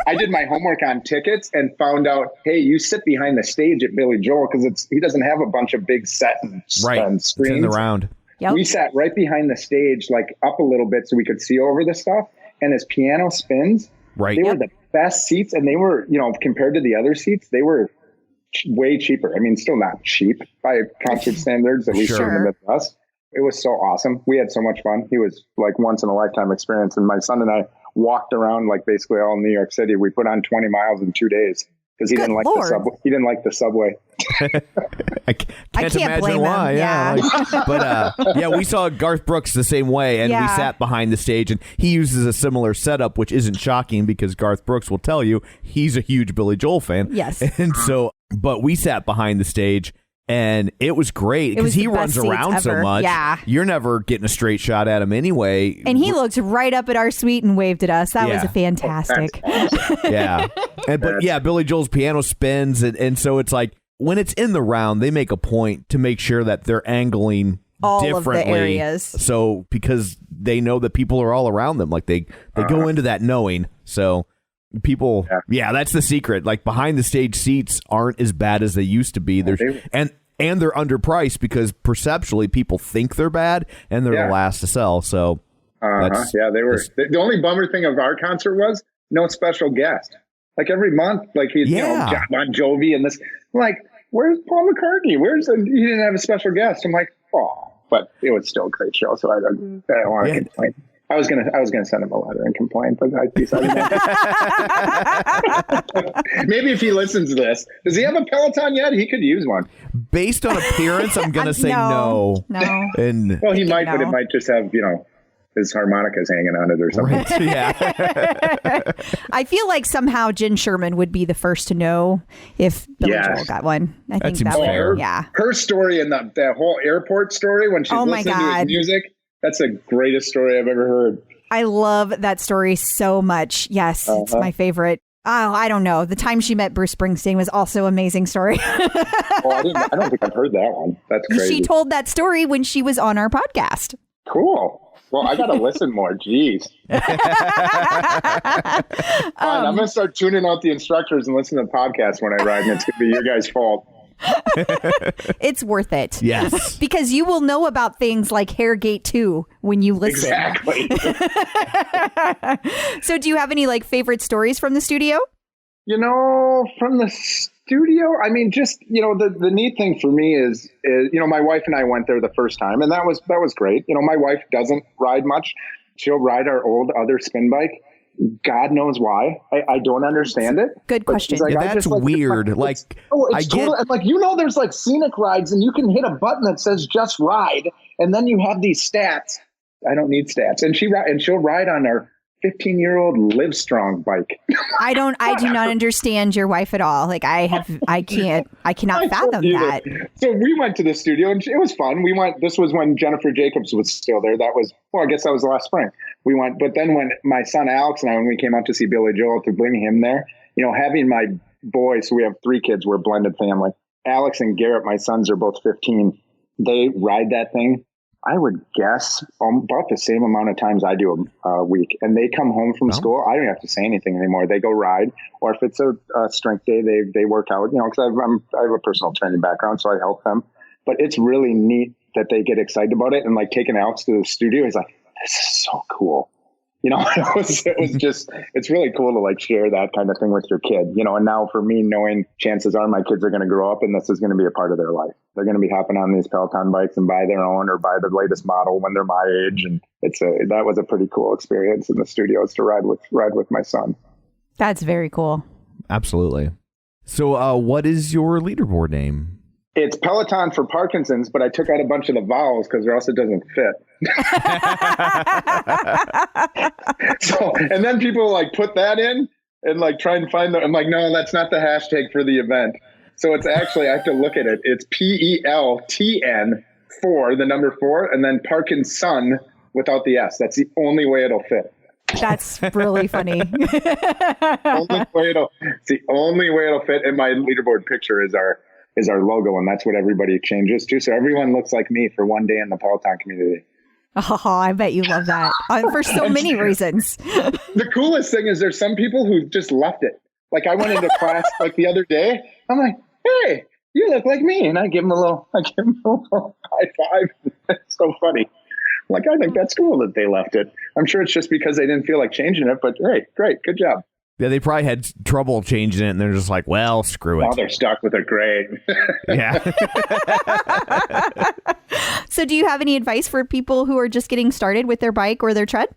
I did my homework on tickets and found out, hey, you sit behind the stage at Billy Joel because he doesn't have a bunch of big set and screens. It's in the round. Yep. We sat right behind the stage, like up a little bit so we could see over the stuff. And as piano spins, they were the best seats. And they were, compared to the other seats, they were way cheaper. I mean, still not cheap by concert standards, at least in the Midwest. It was so awesome. We had so much fun. He was like once in a lifetime experience. And my son and I walked around like basically all in New York City. We put on 20 miles in 2 days because he didn't like the subway. He didn't like the subway. I can't imagine why. But we saw Garth Brooks the same way, and we sat behind the stage, and he uses a similar setup, which isn't shocking because Garth Brooks will tell you he's a huge Billy Joel fan. Yes. And so, but we sat behind the stage. And it was great because he runs around so much. Yeah. You're never getting a straight shot at him anyway. And he looked right up at our suite and waved at us. That was fantastic. Billy Joel's piano spins. And so it's like when it's in the round, they make a point to make sure that they're angling all differently. Of the areas. So because they know that people are all around them. Like they go into that knowing. So people, that's the secret. Like behind the stage seats aren't as bad as they used to be. And they're underpriced because perceptually people think they're bad and they're the last to sell. So they were. The only bummer thing of our concert was no special guest. Like every month, like he's Bon Jovi and this. I'm like, where's Paul McCartney? He didn't have a special guest. I'm like, oh, but it was still a great show. So I don't want to complain. I was gonna send him a letter and complain, but I decided not to. Maybe if he listens to this, does he have a Peloton yet? He could use one. Based on appearance, I'm gonna say no. No. And he might, but it might just have his harmonicas hanging on it or something. Right. Yeah. I feel like somehow Jen Sherman would be the first to know if Billy Joel got one. I think that would. Her story and that whole airport story when she's listening to his music. That's the greatest story I've ever heard. I love that story so much. Yes, it's my favorite. Oh, I don't know. The time she met Bruce Springsteen was also an amazing story. I don't think I've heard that one. That's crazy. She told that story when she was on our podcast. Cool. Well, I got to listen more. Jeez. I'm going to start tuning out the instructors and listening to podcasts when I ride, and it's going to be your guys' fault. It's worth it. Yes. Because you will know about things like Hairgate 2 when you listen. Exactly. So do you have any favorite stories from the studio? From the studio, I mean, just, the neat thing for me is, my wife and I went there the first time, and that was great. My wife doesn't ride much. She'll ride our old other spin bike. God knows why. I don't understand it. Good question. Like, that's weird. It's totally, there's scenic rides and you can hit a button that says just ride. And then you have these stats. I don't need stats. And she'll ride on our 15-year-old Livestrong bike. I do not understand your wife at all. I cannot fathom that. So we went to the studio and it was fun. This was when Jennifer Jacobs was still there. I guess that was last spring. We went, but then when my son Alex and I, when we came out to see Billy Joel, to bring him there, having my boys, so we have 3 kids, we're a blended family. Alex and Garrett, my sons, are both 15. They ride that thing, I would guess, about the same amount of times I do a week. And they come home from school. I don't have to say anything anymore. They go ride. Or if it's a strength day, they work out, because I have a personal training background, so I help them. But it's really neat that they get excited about it. And taking Alex to the studio, he's like, this is so cool. It was just, it's really cool to share that kind of thing with your kid, and now for me, knowing chances are my kids are going to grow up and this is going to be a part of their life. They're going to be hopping on these Peloton bikes and buy their own or buy the latest model when they're my age. And that was a pretty cool experience in the studios to ride with my son. That's very cool. Absolutely. So what is your leaderboard name? It's Peloton for Parkinson's, but I took out a bunch of the vowels because or else it doesn't fit. So, and then people put that in and try and find I'm like, no, that's not the hashtag for the event. So it's actually, I have to look at it. It's PELTN 4, the number 4, and then Parkinson without the S. That's the only way it'll fit. That's really funny. It's the only way it'll fit. And my leaderboard picture is our logo, and that's what everybody changes to. So everyone looks like me for one day in the Peloton community. Oh, I bet you love that for so many reasons. The coolest thing is there's some people who just left it. Like I went into class like the other day. I'm like, hey, you look like me. And I give them a little high five. It's so funny. Like, I think that's cool that they left it. I'm sure it's just because they didn't feel like changing it, but hey, great. Good job. Yeah, they probably had trouble changing it, and they're just like, well, screw it. Now they're stuck with it. Great. Yeah. So do you have any advice for people who are just getting started with their bike or their tread?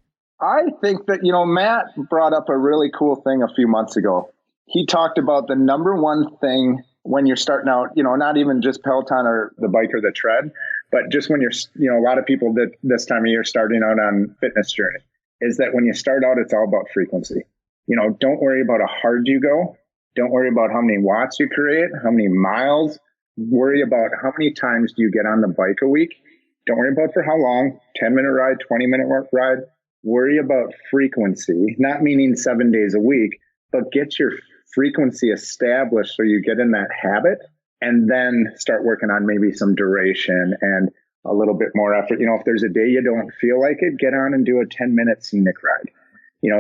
I think that, Matt brought up a really cool thing a few months ago. He talked about the number one thing when you're starting out, not even just Peloton or the bike or the tread, but just when you're, a lot of people that this time of year starting out on fitness journey, is that when you start out, it's all about frequency. Don't worry about how hard you go. Don't worry about how many watts you create, how many miles. Worry about how many times do you get on the bike a week. Don't worry about for how long, 10-minute ride, 20-minute ride. Worry about frequency, not meaning 7 days a week, but get your frequency established so you get in that habit and then start working on maybe some duration and a little bit more effort. If there's a day you don't feel like it, get on and do a 10-minute scenic ride.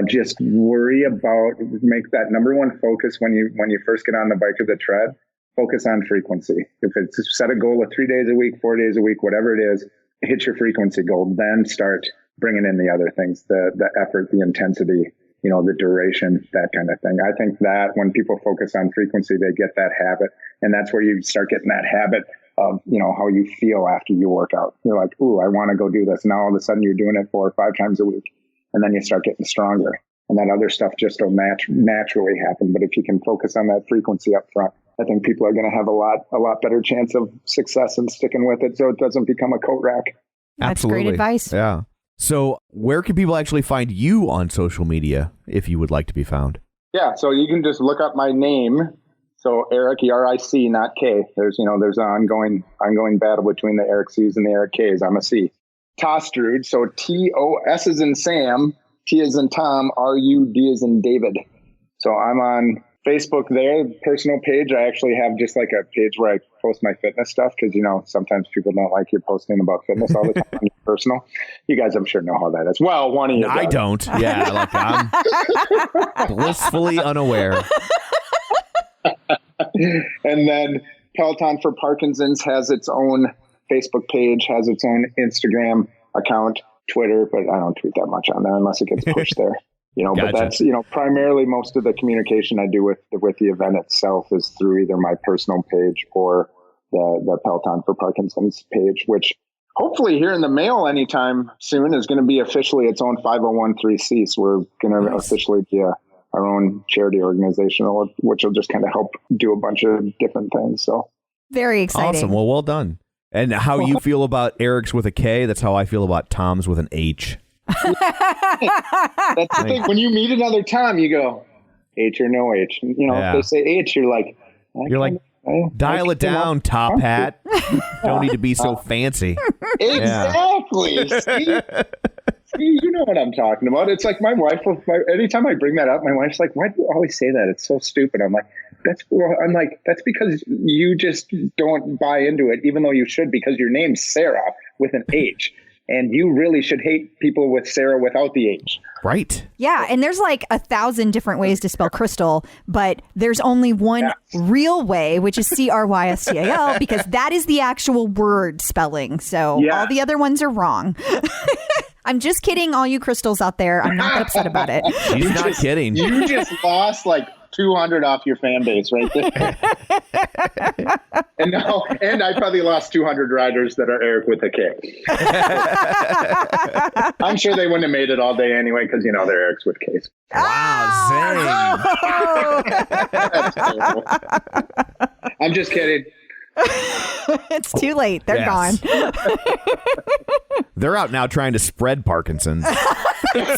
Just worry about, make that number one focus when you first get on the bike or the tread, focus on frequency. If it's set a goal of 3 days a week, 4 days a week, whatever it is, hit your frequency goal, then start bringing in the other things, the effort, the intensity, the duration, that kind of thing. I think that when people focus on frequency, they get that habit. And that's where you start getting that habit of, how you feel after you work out. You're like, ooh, I want to go do this. Now all of a sudden you're doing it 4 or 5 times a week. And then you start getting stronger. And that other stuff just will naturally happen. But if you can focus on that frequency up front, I think people are going to have a lot better chance of success and sticking with it so it doesn't become a coat rack. That's Absolutely. Great advice. Yeah. So where can people actually find you on social media if you would like to be found? Yeah, so you can just look up my name. So Eric, E-R-I-C, not K. There's an ongoing battle between the Eric C's and the Eric K's. I'm a C. Tostrud, so T-O-S as in Sam, T as in Tom, R-U-D as in David. So I'm on Facebook there, personal page. I actually have just like a page where I post my fitness stuff because, sometimes people don't like you posting about fitness all the time on your personal. You guys, I'm sure, know how that is. Well, one of you I does. don't. Yeah, like I'm blissfully unaware. And then Peloton for Parkinson's has its own Facebook page, has its own Instagram account, Twitter, but I don't tweet that much on there unless it gets pushed there. Gotcha. But that's, primarily most of the communication I do with the event itself is through either my personal page or the Peloton for Parkinson's page, which hopefully here in the mail anytime soon is going to be officially its own 501(c)(3). So we're going to officially be our own charity organization, which will just kind of help do a bunch of different things. So very exciting. Awesome. Well done. And how you feel about Eric's with a K, that's how I feel about Tom's with an H. That's the thing. When you meet another Tom, you go, H or no H. If they say H, you're like, dial it down, top hat. Don't need to be so fancy. Exactly. Yeah. See, you know what I'm talking about. It's like my wife, anytime I bring that up, my wife's like, why do you always say that? It's so stupid. I'm like, that's because you just don't buy into it, even though you should, because your name's Sarah with an H. And you really should hate people with Sarah without the H. Right. Yeah. And there's like 1,000 different ways to spell crystal, but there's only one real way, which is Crystal, because that is the actual word spelling. So all the other ones are wrong. I'm just kidding, all you crystals out there. I'm not that upset about it. She's not kidding. You just lost like 200 off your fan base right there. and I probably lost 200 riders that are Eric with a K. I'm sure they wouldn't have made it all day anyway because, they're Erics with Ks. Wow, Zane. I'm just kidding. It's too late. They're gone. They're out now trying to spread Parkinson's. They're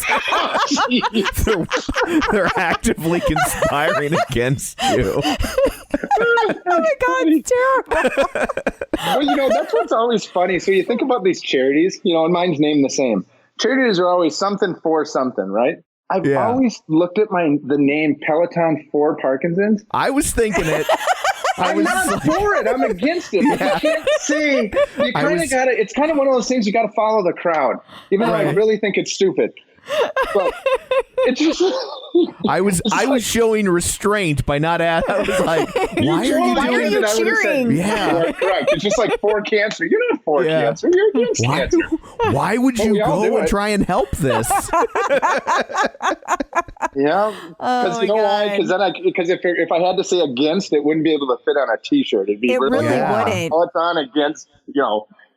actively conspiring against you. Oh my God, it's terrible. Well, that's what's always funny. So you think about these charities, and mine's named the same. Charities are always something for something, right? I've always looked at the name Peloton for Parkinson's. I was thinking it. I'm not for it. I'm against it. You can't see. You kind of got to. It's kind of one of those things you got to follow the crowd, even though I really think it's stupid. But it's just. I was showing restraint by not asking. I was like, why are you cheering? Yeah, correct. It's just like for cancer. You're not for cancer. You're against cancer. Why would you go and try and help this? Yeah, because you know why? Because if I had to say against, it wouldn't be able to fit on a T-shirt. It'd be really wouldn't. Peloton against.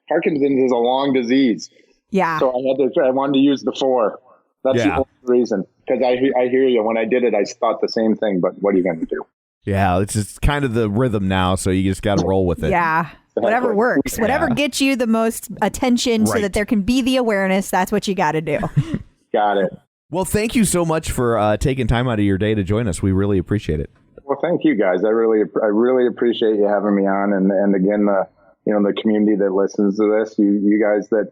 Parkinson's is a long disease. Yeah. So I wanted to use the for. That's the only reason. Because I hear you. When I did it, I thought the same thing. But what are you going to do? Yeah, it's just kind of the rhythm now. So you just got to roll with it. Yeah. Whatever works. Yeah. Whatever gets you the most attention so that there can be the awareness. That's what you got to do. Got it. Well, thank you so much for taking time out of your day to join us. We really appreciate it. Well, thank you guys. I really appreciate you having me on. And again, the community that listens to this, you guys that,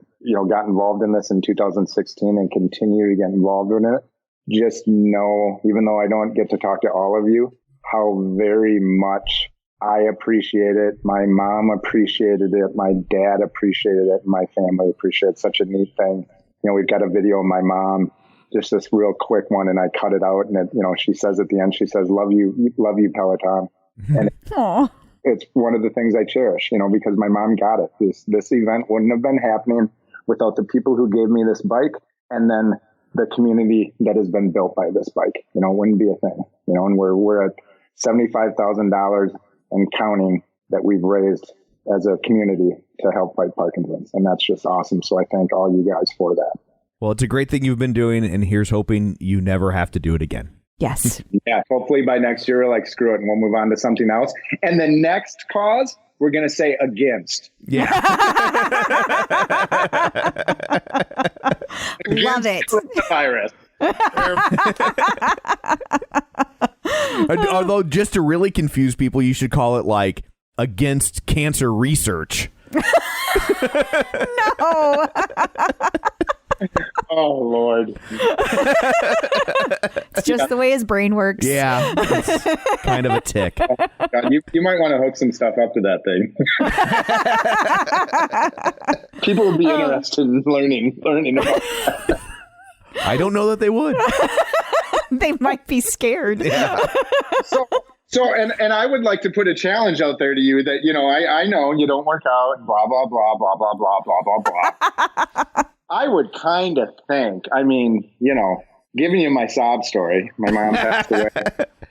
got involved in this in 2016 and continue to get involved in it. Just know, even though I don't get to talk to all of you, how very much I appreciate it. My mom appreciated it. My dad appreciated it. My family appreciated it. Such a neat thing. We've got a video of my mom, just this real quick one, and I cut it out. And she says at the end, she says, love you, Peloton. And it's one of the things I cherish, because my mom got it. This event wouldn't have been happening without the people who gave me this bike, and then the community that has been built by this bike. It wouldn't be a thing. And we're at $75,000 and counting that we've raised as a community to help fight Parkinson's, and that's just awesome. So I thank all you guys for that. Well, it's a great thing you've been doing, and here's hoping you never have to do it again. Yes. Yeah. Hopefully by next year, we're screw it, and we'll move on to something else. And the next cause, we're going to say against. Yeah. Love it. Virus. Although, just to really confuse people, you should call it against cancer research. No. Oh, Lord. It's just the way his brain works. Yeah. It's kind of a tick. God, you might want to hook some stuff up to that thing. People would be interested in learning about that. I don't know that they would. They might be scared. Yeah. So, and I would like to put a challenge out there to you that, I know you don't work out and blah, blah, blah, blah, blah, blah, blah, blah, blah. I would kind of think, giving you my sob story, my mom passed away,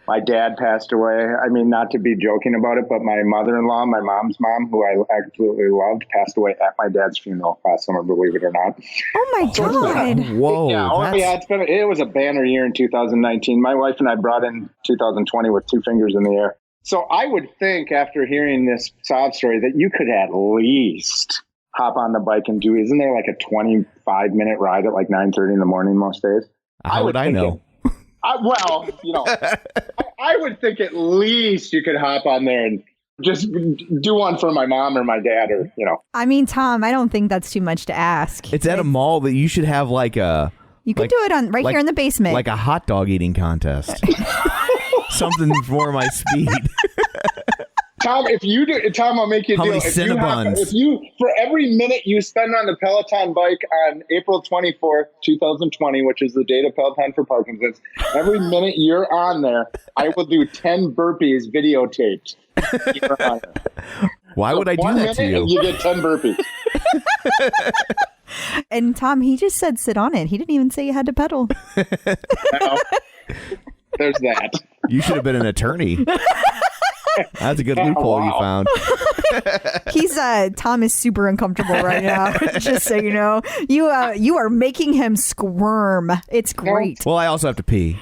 my dad passed away. Not to be joking about it, but my mother-in-law, my mom's mom, who I absolutely loved, passed away at my dad's funeral last summer, believe it or not. Oh my God. Whoa. Yeah, it was a banner year in 2019. My wife and I brought in 2020 with two fingers in the air. So I would think after hearing this sob story that you could at least hop on the bike and do, isn't there a 25-minute ride at 9:30 in the morning most days? How would I know? I would think at least you could hop on there and just do one for my mom or my dad or, Tom, I don't think that's too much to ask. It's at a mall that you should have You could do it on here in the basement. Like a hot dog eating contest. Something for my speed. Tom, if you do, Tom, I'll make you a deal. If you, for every minute you spend on the Peloton bike on April 24th, 2020, which is the date of Peloton for Parkinson's, every minute you're on there, I will do 10 burpees videotaped. Why would I do that to you? You get 10 burpees. And Tom, he just said sit on it. He didn't even say you had to pedal. Well, there's that. You should have been an attorney. That's a good loophole you found. Tom is super uncomfortable right now. Just so you know, you are making him squirm. It's great. Well, I also have to pee.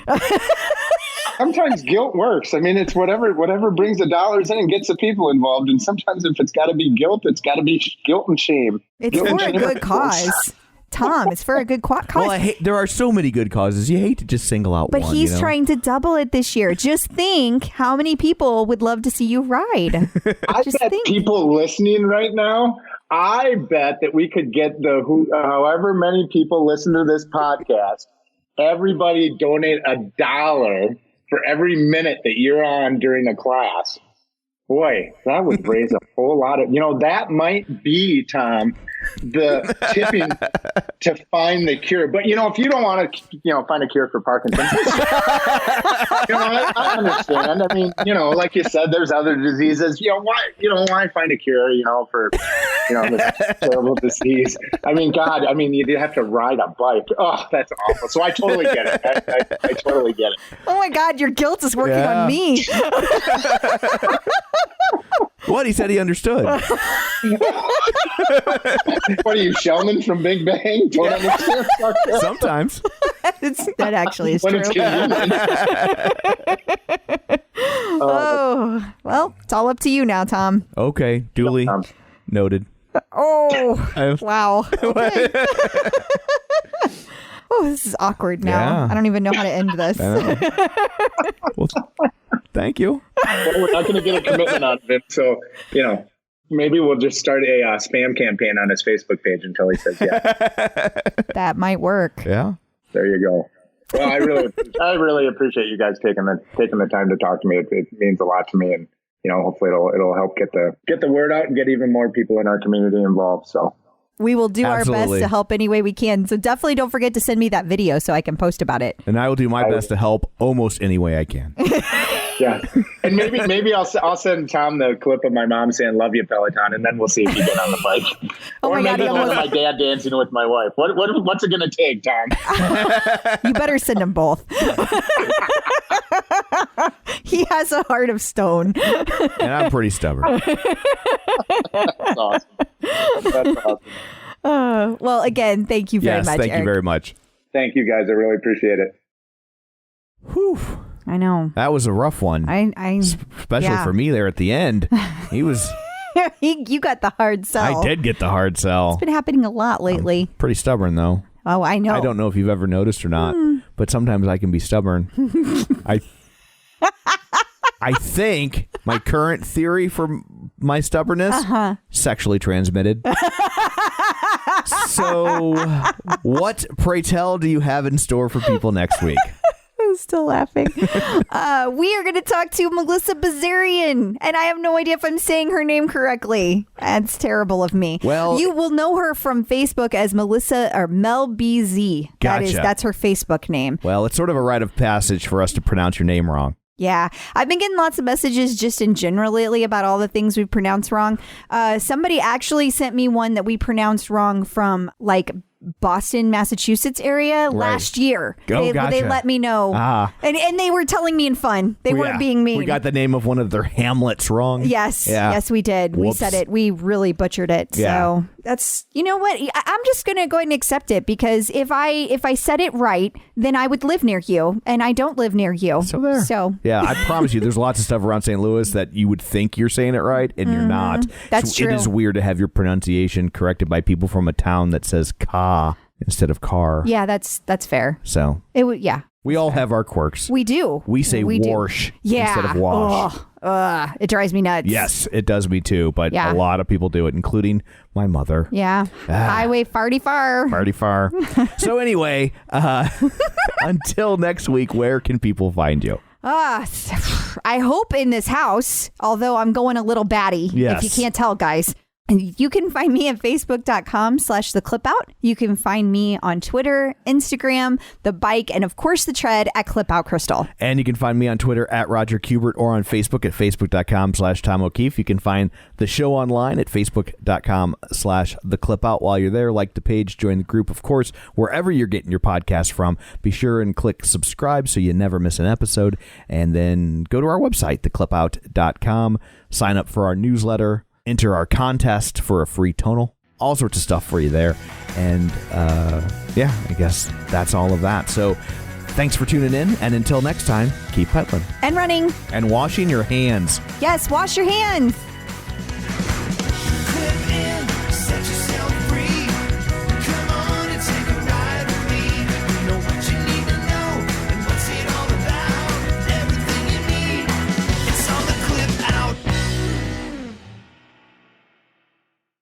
Sometimes guilt works. It's whatever brings the dollars in and gets the people involved. And sometimes if it's got to be guilt, it's got to be guilt and shame. It's for a good cause. Tom, it's for a good cause. Well, there are so many good causes. You hate to just single out one. But he's trying to double it this year. Just think how many people would love to see you ride. I bet people listening right now, I bet that we could get however many people listen to this podcast, everybody donate $1 for every minute that you're on during a class. Boy, that would raise a whole lot of, that might be, Tom, the tipping to find the cure. But, if you don't want to, find a cure for Parkinson's, I understand. I mean, like you said, there's other diseases. Why find a cure, for, this terrible disease? I mean, God, you'd have to ride a bike. Oh, that's awful. So I totally get it. I totally get it. Oh, my God, your guilt is working on me. What? He said he understood. What are you, Sheldon from Big Bang? Don't understand. Sometimes. That actually is When true. it's convenient. Oh, well, it's all up to you now, Tom. Okay, duly noted. Oh, wow. Okay. Oh, this is awkward now. Yeah. I don't even know how to end this. Well, thank you. Well, we're not going to get a commitment out of him. So, maybe we'll just start a spam campaign on his Facebook page until he says yeah. That might work. Yeah. There you go. Well, I really appreciate you guys taking the time to talk to me. It means a lot to me, and hopefully it'll help get the word out and get even more people in our community involved. So we will do Absolutely. our best to help any way we can. So definitely don't forget to send me that video so I can post about it. And I will do my best to help almost any way I can. yeah, and maybe I'll send Tom the clip of my mom saying "Love you, Peloton," and then we'll see if you get on the bike. Oh or my God, maybe he one of almost- my dad dancing with my wife. What's it going to take, Tom? You better send them both. He has a heart of stone. And I'm pretty stubborn. That's awesome. That's awesome. Well, again, thank you very Yes, much, thank you Eric. very much. Thank you, guys. I really appreciate it. Whew. I know. That was a rough one. Especially yeah. for me there at the end. He was... You got the hard sell. I did get the hard sell. It's been happening a lot lately. Pretty stubborn, though. Oh, I know. I don't know if you've ever noticed or not, but sometimes I can be stubborn. I think my current theory for my stubbornness, sexually transmitted. So what, pray tell, do you have in store for people next week? I'm still laughing. We are going to talk to Melissa Bazarian, and I have no idea if I'm saying her name correctly. That's terrible of me. Well, you will know her from Facebook as Melissa or Mel BZ. Gotcha. That's her Facebook name. Well, it's sort of a rite of passage for us to pronounce your name wrong. Yeah, I've been getting lots of messages just in general lately about all the things we pronounce wrong. Somebody actually sent me one that we pronounced wrong from like Boston, Massachusetts area last year. Oh, They gotcha. let me know. And they were telling me in fun. They weren't being mean. We got the name of one of their hamlets wrong. Yes. Yeah. Yes, we did. Whoops. We said it. We really butchered it. Yeah. So that's, you know what? I'm just going to go ahead and accept it because if I said it right, then I would live near you and I don't live near you. So there. So yeah, I promise you, there's lots of stuff around St. Louis that you would think you're saying it right and you're not. That's So true. It is weird to have your pronunciation corrected by people from a town that says "ka" instead of "car." yeah, that's fair. So Yeah. we all have our quirks. We do. We say do. "warsh" Yeah. instead of "wash." It drives me nuts. Yes, it does me too, but Yeah. a lot of people do it, including my mother. Yeah. Highway farty far. Party far. So anyway, until next week, where can people find you? I hope in this house, although I'm going a little batty, Yes. if you can't tell, guys. You can find me at facebook.com/theclipout. You can find me on Twitter, Instagram, the bike, and of course the tread at Clipout Crystal. And you can find me on Twitter at Roger Kubert or on Facebook at facebook.com/Tom O'Keefe. You can find the show online at facebook.com/theclipout. While you're there, like the page, join the group, of course, wherever you're getting your podcast from. Be sure and click subscribe so you never miss an episode. And then go to our website, theclipout.com, sign up for our newsletter, enter our contest for a free tonal. All sorts of stuff for you there. And yeah, I guess that's all of that. So thanks for tuning in. And until next time, keep pedaling And running. and washing your hands. Yes, wash your hands.